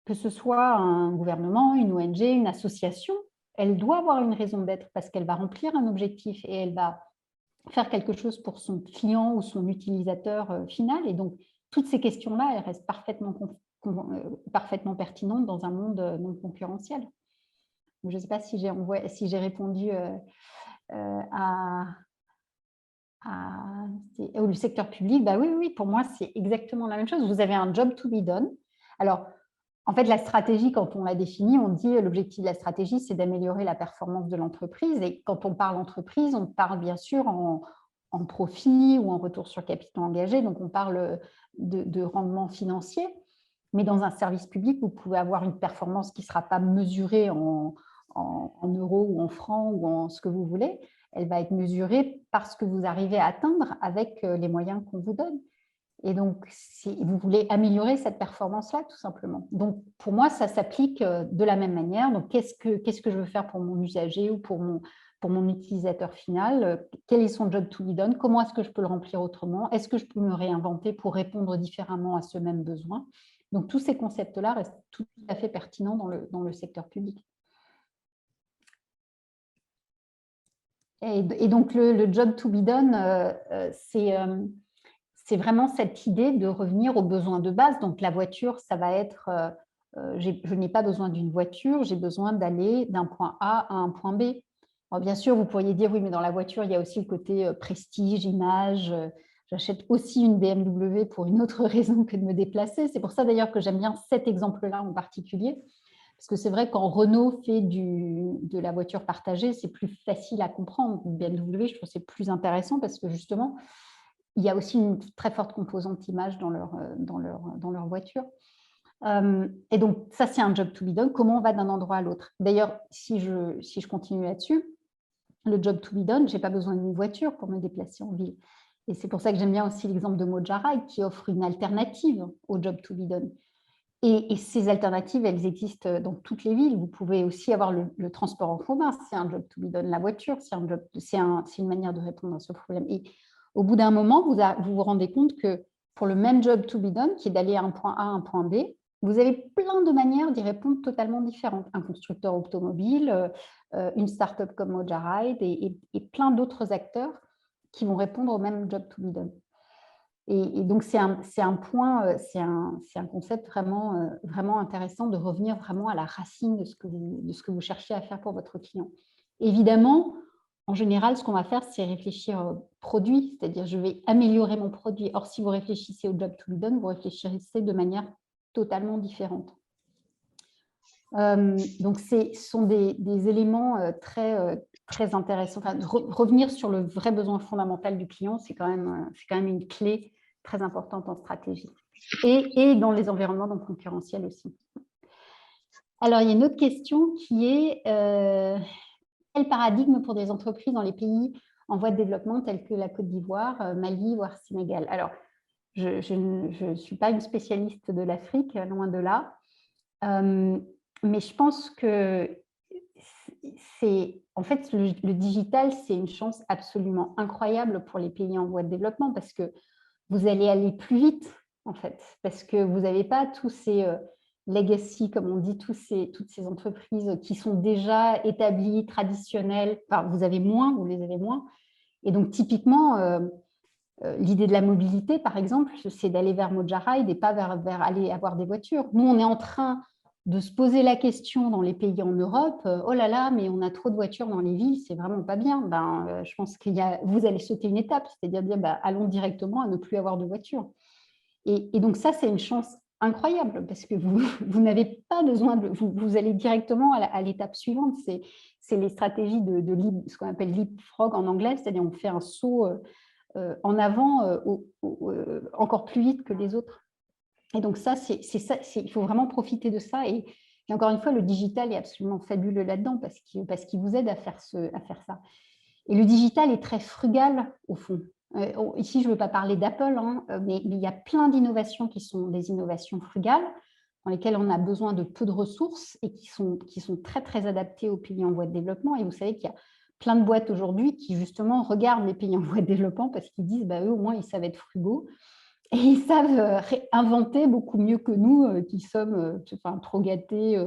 Que ce soit un gouvernement, une ONG, une association, elle doit avoir une raison d'être parce qu'elle va remplir un objectif et elle va faire quelque chose pour son client ou son utilisateur final. Et donc, toutes ces questions-là, elles restent parfaitement pertinentes dans un monde non concurrentiel. Je ne sais pas si j'ai répondu le secteur public. Oui, pour moi, c'est exactement la même chose. Vous avez un job to be done. Alors, en fait, la stratégie, quand on la définit, on dit l'objectif de la stratégie, c'est d'améliorer la performance de l'entreprise. Et quand on parle entreprise, on parle bien sûr en profit ou en retour sur capital engagé. Donc, on parle de rendement financier. Mais dans un service public, vous pouvez avoir une performance qui ne sera pas mesurée en euros ou en francs ou en ce que vous voulez. Elle va être mesurée par ce que vous arrivez à atteindre avec les moyens qu'on vous donne. Et donc, si vous voulez améliorer cette performance-là, tout simplement. Donc, pour moi, ça s'applique de la même manière. Donc, qu'est-ce que je veux faire pour mon usager ou pour mon utilisateur final? Quel est son job to be done? Comment est-ce que je peux le remplir autrement? Est-ce que je peux me réinventer pour répondre différemment à ce même besoin? Donc, tous ces concepts-là restent tout à fait pertinents dans le secteur public. Et donc, le job to be done, c'est vraiment cette idée de revenir aux besoins de base. Donc, la voiture, ça va être, je n'ai pas besoin d'une voiture, j'ai besoin d'aller d'un point A à un point B. Alors, bien sûr, vous pourriez dire, oui, mais dans la voiture, il y a aussi le côté prestige, image. J'achète aussi une BMW pour une autre raison que de me déplacer. C'est pour ça d'ailleurs que j'aime bien cet exemple-là en particulier. Parce que c'est vrai, quand Renault fait de la voiture partagée, c'est plus facile à comprendre. BMW, je trouve que c'est plus intéressant parce que justement, il y a aussi une très forte composante image dans leur voiture. Et donc, ça, c'est un job to be done. Comment on va d'un endroit à l'autre? D'ailleurs, si je continue là-dessus, le job to be done, je n'ai pas besoin d'une voiture pour me déplacer en ville. Et c'est pour ça que j'aime bien aussi l'exemple de Moja Ride qui offre une alternative au job to be done. Et ces alternatives, elles existent dans toutes les villes. Vous pouvez aussi avoir le transport en commun, c'est un job to be done. La voiture, c'est une manière de répondre à ce problème. Et au bout d'un moment, vous vous rendez compte que pour le même job to be done, qui est d'aller à un point A à un point B, vous avez plein de manières d'y répondre totalement différentes. Un constructeur automobile, une start-up comme Moja Ride et plein d'autres acteurs qui vont répondre au même job to be done. Et donc, c'est un concept vraiment, vraiment intéressant de revenir vraiment à la racine de ce que vous cherchez à faire pour votre client. Évidemment, en général, ce qu'on va faire, c'est réfléchir produit, c'est-à-dire je vais améliorer mon produit. Or, si vous réfléchissez au job to be done, vous réfléchissez de manière totalement différente. Donc, ce sont des éléments très intéressants. Enfin, revenir sur le vrai besoin fondamental du client, c'est quand même une clé très importante en stratégie et dans les environnements donc concurrentiels aussi. Alors, il y a une autre question qui est quel paradigme pour des entreprises dans les pays en voie de développement tels que la Côte d'Ivoire, Mali, voire Sénégal? Alors, je ne suis pas une spécialiste de l'Afrique, loin de là. Mais je pense que en fait, le digital, c'est une chance absolument incroyable pour les pays en voie de développement parce que vous allez aller plus vite, en fait, parce que vous n'avez pas tous ces legacy, comme on dit, toutes ces entreprises qui sont déjà établies, traditionnelles. Enfin, vous les avez moins. Et donc, typiquement, l'idée de la mobilité, par exemple, c'est d'aller vers Moja Ride et pas vers aller avoir des voitures. Nous, on est en train de se poser la question dans les pays en Europe, oh là là, mais on a trop de voitures dans les villes, c'est vraiment pas bien. Je pense vous allez sauter une étape, c'est-à-dire dire, allons directement à ne plus avoir de voitures. Et donc ça, c'est une chance incroyable parce que vous n'avez pas besoin vous allez directement à l'étape suivante. C'est les stratégies de ce qu'on appelle leapfrog en anglais, c'est-à-dire on fait un saut en avant encore plus vite que les autres. Et donc ça, il faut vraiment profiter de ça. Et encore une fois, le digital est absolument fabuleux là-dedans parce qu'il vous aide à faire ça. Et le digital est très frugal, au fond. Ici, je ne veux pas parler d'Apple, mais il y a plein d'innovations qui sont des innovations frugales, dans lesquelles on a besoin de peu de ressources et qui sont très, très adaptées aux pays en voie de développement. Et vous savez qu'il y a plein de boîtes aujourd'hui qui, justement, regardent les pays en voie de développement parce qu'ils disent, eux, au moins, ils savent être frugaux. Et ils savent inventer beaucoup mieux que nous, qui sommes trop gâtés,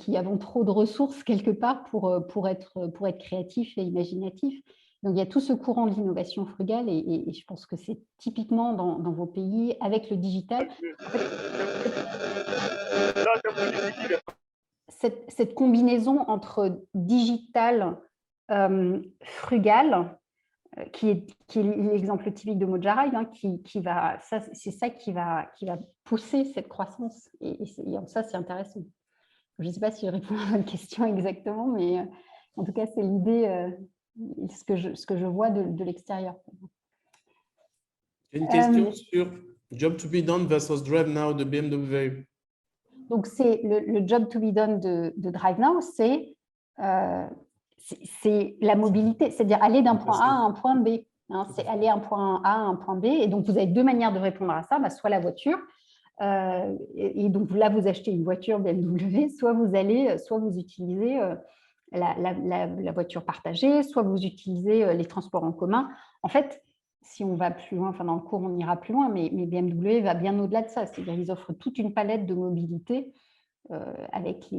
qui avons trop de ressources quelque part pour être créatifs et imaginatifs. Donc, il y a tout ce courant de l'innovation frugale et je pense que c'est typiquement dans vos pays, avec le digital. Cette combinaison entre digital, frugal, qui est l'exemple typique de Moja Ride, c'est ça qui va pousser cette croissance. Et ça, c'est intéressant. Je ne sais pas si je réponds à votre question exactement, mais en tout cas, c'est l'idée, ce que je vois de l'extérieur. Une question sur Job to be done versus Drive Now de BMW. Donc, c'est le Job to be done de Drive Now, c'est la mobilité, c'est-à-dire aller d'un point A à un point B. C'est aller d'un point A à un point B. Et donc, vous avez deux manières de répondre à ça, soit la voiture. Et donc, là, vous achetez une voiture BMW, soit vous utilisez la voiture partagée, soit vous utilisez les transports en commun. En fait, si on va plus loin, dans le cours, on ira plus loin, mais BMW va bien au-delà de ça. C'est-à-dire qu'ils offrent toute une palette de mobilité avec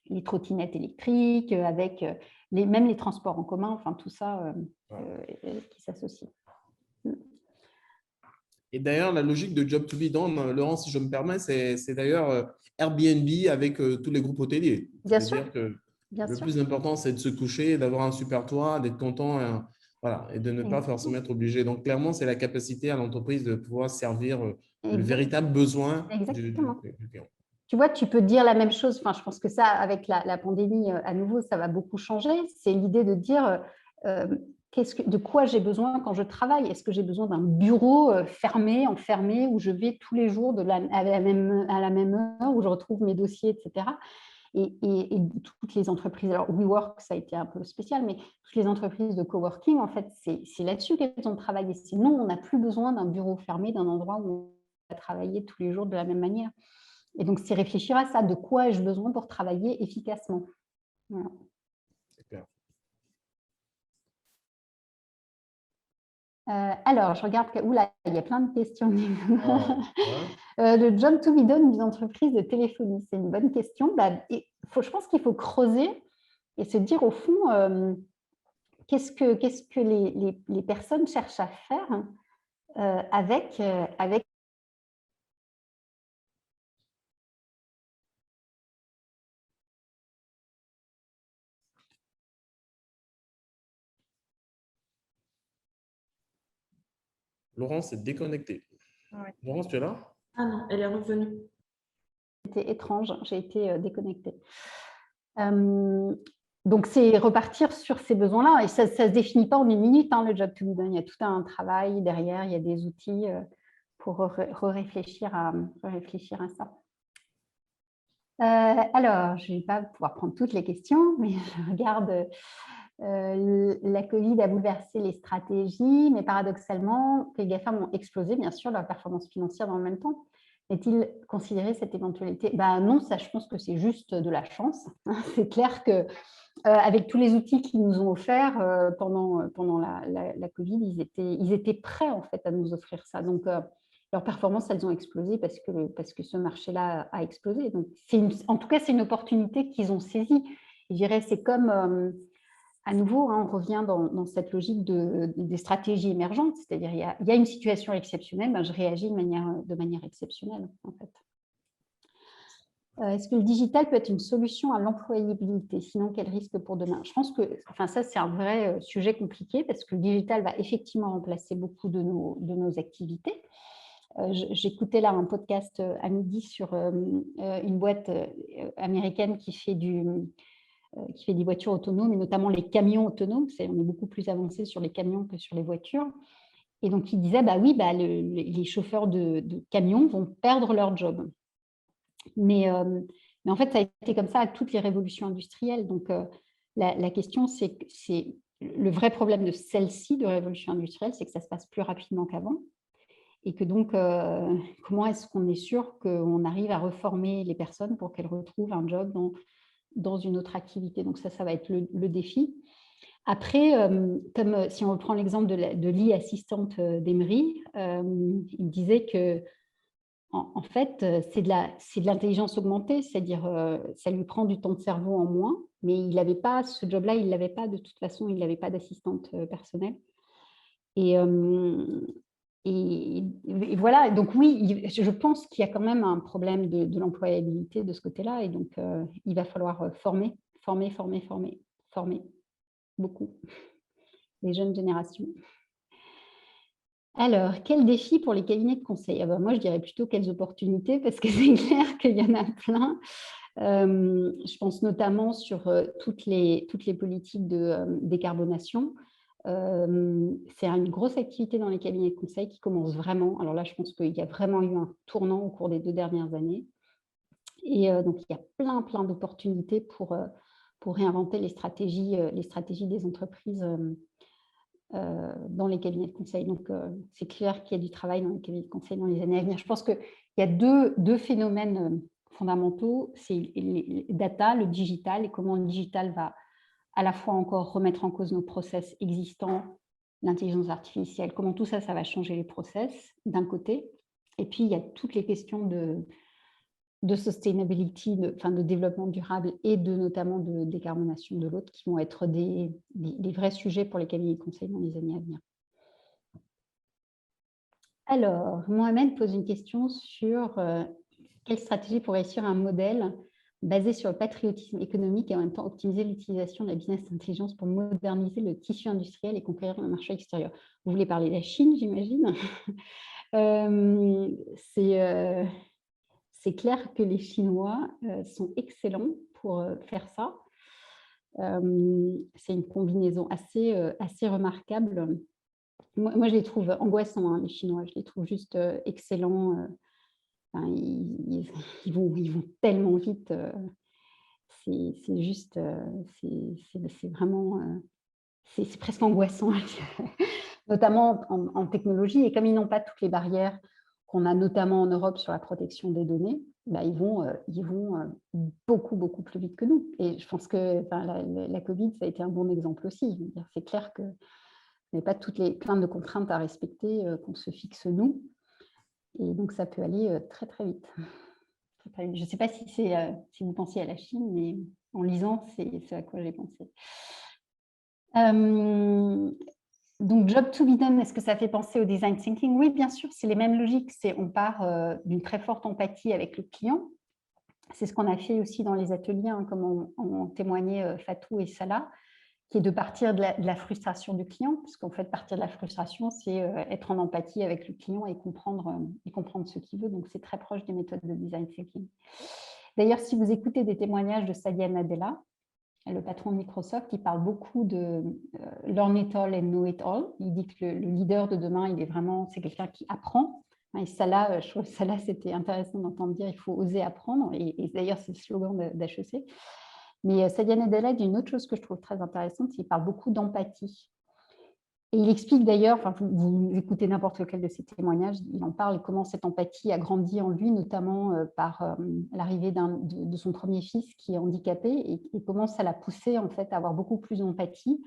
les trottinettes électriques, avec même les transports en commun, tout ça qui s'associe. Et d'ailleurs, la logique de Job to be done, Laurence, si je me permets, c'est d'ailleurs Airbnb avec tous les groupes hôteliers. C'est-à-dire que le plus important, c'est de se coucher, d'avoir un super toit, d'être content et de ne pas forcément être obligé. Donc, clairement, c'est la capacité à l'entreprise de pouvoir servir le véritable besoin du client. Tu vois, tu peux dire la même chose. Je pense que ça, avec la pandémie, à nouveau, ça va beaucoup changer. C'est l'idée de dire de quoi j'ai besoin quand je travaille. Est-ce que j'ai besoin d'un bureau enfermé, où je vais tous les jours à la même heure, où je retrouve mes dossiers, etc. Et toutes les entreprises, alors WeWork, ça a été un peu spécial, mais toutes les entreprises de coworking, en fait, c'est là-dessus qu'elles ont travaillé. Sinon, on n'a plus besoin d'un bureau fermé, d'un endroit où on va travailler tous les jours de la même manière. Et donc, c'est réfléchir à ça, de quoi ai-je besoin pour travailler efficacement. Voilà. Super. Alors, je regarde il y a plein de questions. Le job to be done des entreprises de téléphonie, c'est une bonne question. Je pense qu'il faut creuser et se dire, au fond, qu'est-ce que les personnes cherchent à faire avec Laurence est déconnectée. Ouais. Laurence, tu es là? Ah non, elle est revenue. C'était étrange, j'ai été déconnectée. Donc, c'est repartir sur ces besoins-là. Et ça ne se définit pas en une minute, hein, le job to be done. Il y a tout un travail derrière, il y a des outils pour réfléchir à ça. Alors, je ne vais pas pouvoir prendre toutes les questions, mais je regarde. La Covid a bouleversé les stratégies, mais paradoxalement, les GAFAM ont explosé, bien sûr, leur performance financière dans le même temps. Est-il considéré cette éventualité? Non, ça, je pense que c'est juste de la chance. C'est clair que avec tous les outils qu'ils nous ont offerts pendant la Covid, ils étaient prêts en fait à nous offrir ça. Donc, leurs performances, elles ont explosé parce que ce marché-là a explosé. Donc, en tout cas, c'est une opportunité qu'ils ont saisie. Je dirais, c'est comme, à nouveau, hein, on revient dans cette logique des stratégies émergentes, c'est-à-dire il y a une situation exceptionnelle, je réagis de manière exceptionnelle, en fait. Est-ce que le digital peut être une solution à l'employabilité? Sinon, quel risque pour demain? Je pense que ça, c'est un vrai sujet compliqué parce que le digital va effectivement remplacer beaucoup de nos activités. J'écoutais là un podcast à midi sur une boîte américaine qui fait des voitures autonomes, et notamment les camions autonomes. On est beaucoup plus avancé sur les camions que sur les voitures. Et donc, il disait, les chauffeurs de camions vont perdre leur job. Mais en fait, ça a été comme ça à toutes les révolutions industrielles. Donc, la question, c'est le vrai problème de celle-ci, de révolution industrielle, c'est que ça se passe plus rapidement qu'avant. Et que donc, comment est-ce qu'on est sûr qu'on arrive à reformer les personnes pour qu'elles retrouvent un job dans une autre activité? Donc, ça va être le défi. Après, comme si on reprend l'exemple de l'e-assistante d'Emery, il disait que en fait, c'est de l'intelligence augmentée, c'est-à-dire ça lui prend du temps de cerveau en moins, mais il n'avait pas ce job-là, il ne l'avait pas de toute façon, il n'avait pas d'assistante personnelle. Et voilà, donc oui, je pense qu'il y a quand même un problème de l'employabilité de ce côté-là, et donc il va falloir former beaucoup les jeunes générations. Alors, quels défis pour les cabinets de conseil? Moi, je dirais plutôt quelles opportunités, parce que c'est clair qu'il y en a plein. Je pense notamment sur toutes les politiques de décarbonation. C'est une grosse activité dans les cabinets de conseil qui commence vraiment. Alors là, je pense qu'il y a vraiment eu un tournant au cours des 2 dernières années. Et donc, il y a plein d'opportunités pour réinventer les stratégies des entreprises dans les cabinets de conseil. Donc, c'est clair qu'il y a du travail dans les cabinets de conseil dans les années à venir. Je pense qu'il y a deux phénomènes fondamentaux, c'est les data, le digital, et comment le digital va à la fois encore remettre en cause nos process existants, l'intelligence artificielle, comment tout ça va changer les process d'un côté. Et puis, il y a toutes les questions de sustainability, de développement durable et notamment de décarbonation de l'autre, qui vont être des vrais sujets pour les cabinets de conseil dans les années à venir. Alors, Mohamed pose une question sur quelle stratégie pour réussir un modèle basé sur le patriotisme économique et en même temps optimiser l'utilisation de la business intelligence pour moderniser le tissu industriel et conquérir le marché extérieur. Vous voulez parler de la Chine, j'imagine. C'est clair que les Chinois sont excellents pour faire ça. C'est une combinaison assez remarquable. Moi, je les trouve angoissants, hein, les Chinois. Je les trouve juste excellents. Ils vont tellement vite. C'est juste, c'est vraiment, c'est presque angoissant, notamment en technologie. Et comme ils n'ont pas toutes les barrières qu'on a notamment en Europe sur la protection des données, ils vont beaucoup plus vite que nous. Et je pense que la Covid, ça a été un bon exemple aussi. C'est clair que on n'a pas plein de contraintes à respecter qu'on se fixe nous. Et donc, ça peut aller très vite. Je ne sais pas si vous pensiez à la Chine, mais en lisant, c'est à quoi j'ai pensé. Donc, job to be done, est-ce que ça fait penser au design thinking? Oui, bien sûr, c'est les mêmes logiques. On part d'une très forte empathie avec le client. C'est ce qu'on a fait aussi dans les ateliers, hein, comme ont témoigné Fatou et Salah, qui est de partir de la frustration du client, parce qu'en fait, partir de la frustration, c'est être en empathie avec le client et comprendre ce qu'il veut. Donc, c'est très proche des méthodes de design thinking. D'ailleurs, si vous écoutez des témoignages de Satya Nadella, le patron de Microsoft, il parle beaucoup de learn it all and know it all. Il dit que le leader de demain, c'est quelqu'un qui apprend. Et ça là, je trouve ça là, c'était intéressant d'entendre dire il faut oser apprendre. Et d'ailleurs, c'est le slogan d'HEC. Mais Satya Nadella dit une autre chose que je trouve très intéressante, il parle beaucoup d'empathie. Et il explique d'ailleurs, vous écoutez n'importe lequel de ses témoignages, il en parle, comment cette empathie a grandi en lui, notamment par l'arrivée de son premier fils qui est handicapé, et comment ça l'a poussé en fait, à avoir beaucoup plus d'empathie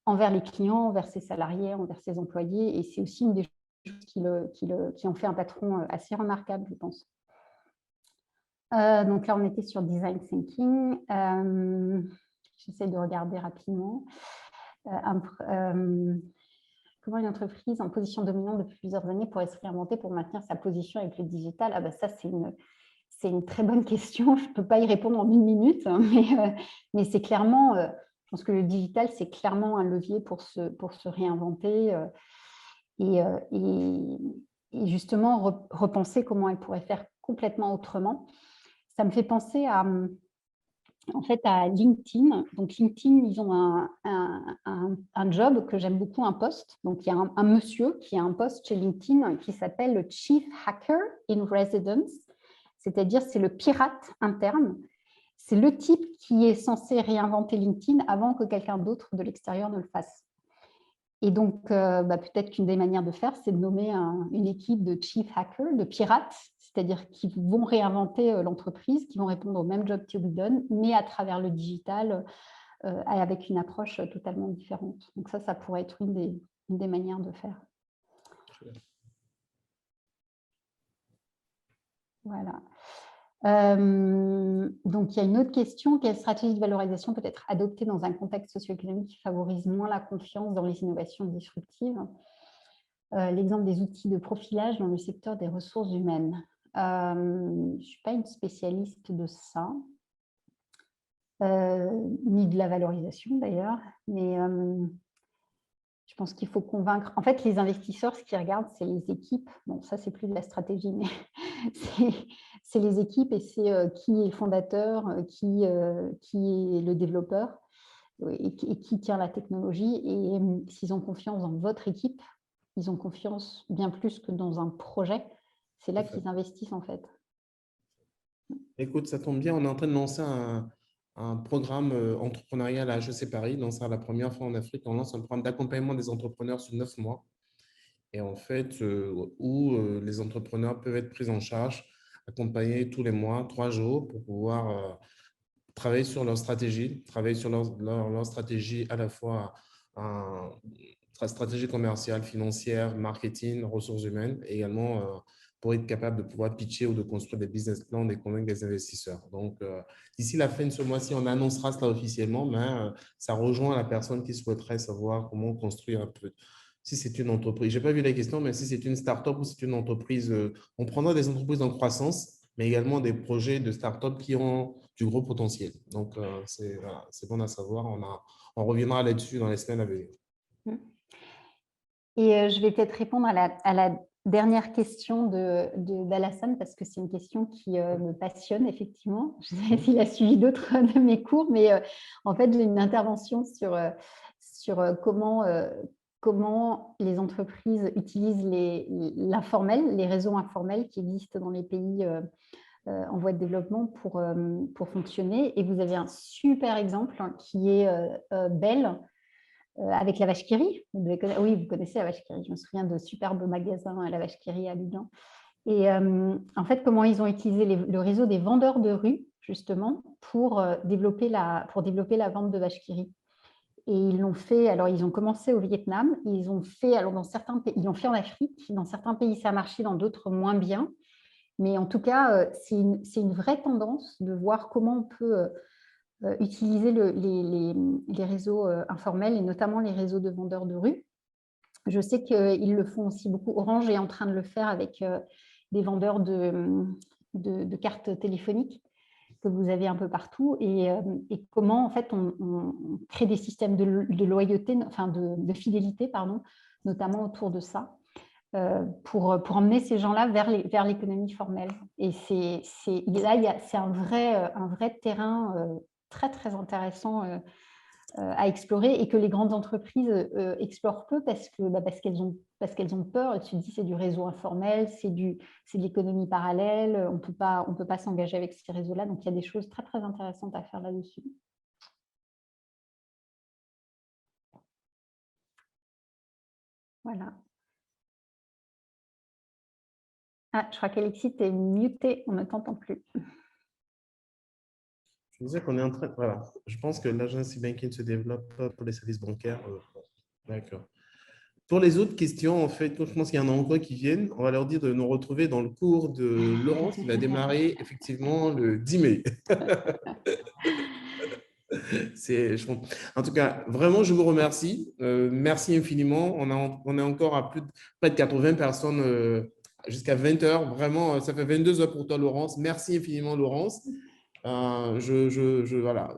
envers les clients, envers ses salariés, envers ses employés. Et c'est aussi une des choses qui en fait un patron assez remarquable, je pense. Donc là, on était sur Design Thinking. J'essaie de regarder rapidement. Comment une entreprise en position dominante depuis plusieurs années pourrait se réinventer pour maintenir sa position avec le digital? Ça, c'est une très bonne question. Je ne peux pas y répondre en 1 minute, mais c'est clairement, je pense que le digital, c'est clairement un levier pour se réinventer et justement repenser comment elle pourrait faire complètement autrement. Ça me fait penser à LinkedIn. Donc, LinkedIn, ils ont un job que j'aime beaucoup, un poste. Donc, il y a un monsieur qui a un poste chez LinkedIn qui s'appelle le Chief Hacker in Residence, c'est-à-dire c'est le pirate interne. C'est le type qui est censé réinventer LinkedIn avant que quelqu'un d'autre de l'extérieur ne le fasse. Et donc, peut-être qu'une des manières de faire, c'est de nommer une équipe de Chief Hacker, de pirates, c'est-à-dire qui vont réinventer l'entreprise, qui vont répondre au même job to be done, mais à travers le digital, avec une approche totalement différente. Donc ça pourrait être une des manières de faire. Voilà. Donc, il y a une autre question. Quelle stratégie de valorisation peut être adoptée dans un contexte socio-économique qui favorise moins la confiance dans les innovations disruptives? L'exemple des outils de profilage dans le secteur des ressources humaines. Je ne suis pas une spécialiste de ça, ni de la valorisation d'ailleurs, mais je pense qu'il faut convaincre. En fait, les investisseurs, ce qu'ils regardent, c'est les équipes. Bon, ça, c'est plus de la stratégie, mais c'est les équipes et c'est qui est le fondateur, qui est le développeur et qui tient la technologie. Et s'ils ont confiance dans votre équipe, ils ont confiance bien plus que dans un projet. C'est là qu'ils investissent, en fait. Écoute, ça tombe bien, on est en train de lancer un programme entrepreneurial à HEC Paris. Donc, c'est la première fois en Afrique. On lance un programme d'accompagnement des entrepreneurs sur 9 mois. Et en fait, où les entrepreneurs peuvent être pris en charge, accompagnés tous les mois, 3 jours, pour pouvoir travailler sur leur stratégie, leur stratégie à la fois stratégie commerciale, financière, marketing, ressources humaines, et également pour être capable de pouvoir pitcher ou de construire des business plans, de convaincre des investisseurs. Donc, d'ici la fin de ce mois-ci, on annoncera cela officiellement, mais ça rejoint la personne qui souhaiterait savoir comment construire un peu. Si c'est une entreprise, je n'ai pas vu la question, mais si c'est une start-up ou c'est une entreprise, on prendra des entreprises en croissance, mais également des projets de start-up qui ont du gros potentiel. Donc, c'est bon à savoir. On reviendra là-dessus dans les semaines à venir. Et je vais peut-être répondre à la dernière question d'Alassane, parce que c'est une question qui me passionne, effectivement. Je ne sais pas s'il a suivi d'autres de mes cours, mais en fait, j'ai une intervention sur comment les entreprises utilisent l'informel, les réseaux informels qui existent dans les pays en voie de développement pour fonctionner. Et vous avez un super exemple qui est Bell, avec la Vache qui rit. Oui, vous connaissez la Vache qui rit. Je me souviens de superbes magasins à la Vache qui rit à Abidjan. Et en fait, comment ils ont utilisé le réseau des vendeurs de rue, justement, pour développer la vente de Vache qui rit. Et ils l'ont fait, alors ils ont commencé au Vietnam, ils ont fait, alors dans certains pays, ils l'ont fait en Afrique, dans certains pays ça a marché, dans d'autres moins bien. Mais en tout cas, c'est une vraie tendance de voir comment on peut utiliser les réseaux informels et notamment les réseaux de vendeurs de rue. Je sais qu'ils le font aussi beaucoup. Orange est en train de le faire avec des vendeurs de cartes téléphoniques. que vous avez un peu partout et comment en fait on crée des systèmes de loyauté, enfin de fidélité, pardon, notamment autour de ça, pour emmener ces gens-là vers l'économie formelle. Et là, c'est un vrai terrain très, très intéressant à explorer et que les grandes entreprises explorent peu parce qu'elles ont peur. Elles se disent c'est du réseau informel, c'est de l'économie parallèle, on peut pas s'engager avec ces réseaux-là. Donc, il y a des choses très, très intéressantes à faire là-dessus. Voilà. Ah, je crois qu'Alexis, tu es muté, on ne t'entend plus. Je disais qu'on est en train, voilà, je pense que l'agence e-banking se développe pour les services bancaires. D'accord. Pour les autres questions, en fait, je pense qu'il y en a encore qui viennent. On va leur dire de nous retrouver dans le cours de Laurence qui va démarrer effectivement le 10 mai. En tout cas, vraiment, je vous remercie. Merci infiniment. On est encore à près de 80 personnes jusqu'à 20 heures. Vraiment, ça fait 22 heures pour toi, Laurence. Merci infiniment, Laurence. Voilà,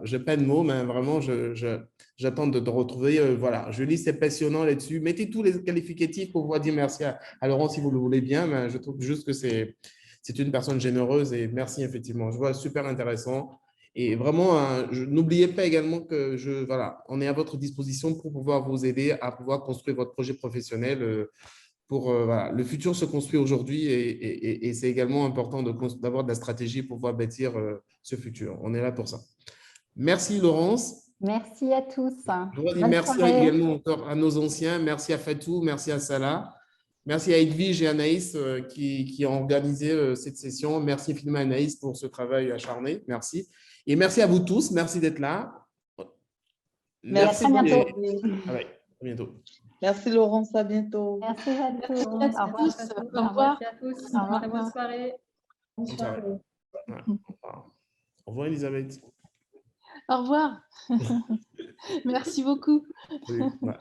j'ai pas de mots, mais vraiment, j'attends de te retrouver. Voilà, je lis, c'est passionnant là-dessus. Mettez tous les qualificatifs pour pouvoir dire merci à Laurence si vous le voulez bien, mais je trouve juste que c'est une personne généreuse et merci effectivement. Je vois super intéressant. Et vraiment, n'oubliez pas également que voilà, on est à votre disposition pour pouvoir vous aider à pouvoir construire votre projet professionnel. Voilà, le futur se construit aujourd'hui et c'est également important d'avoir de la stratégie pour pouvoir bâtir ce futur. On est là pour ça. Merci Laurence. Merci à tous. Je voudrais dire Bonne merci soirée. également encore à nos anciens. Merci à Fatou, merci à Salah. Merci à Edwige et Anaïs qui ont organisé cette session. Merci infiniment Anaïs pour ce travail acharné. Merci. Et merci à vous tous. Merci d'être là. Merci. À bientôt. À bientôt. Merci Laurence, à bientôt. Merci à tous. Au revoir. Merci à tous. Très bonne soirée. Bonne soirée. Au revoir Elisabeth. Au revoir. Merci beaucoup. Oui, ouais.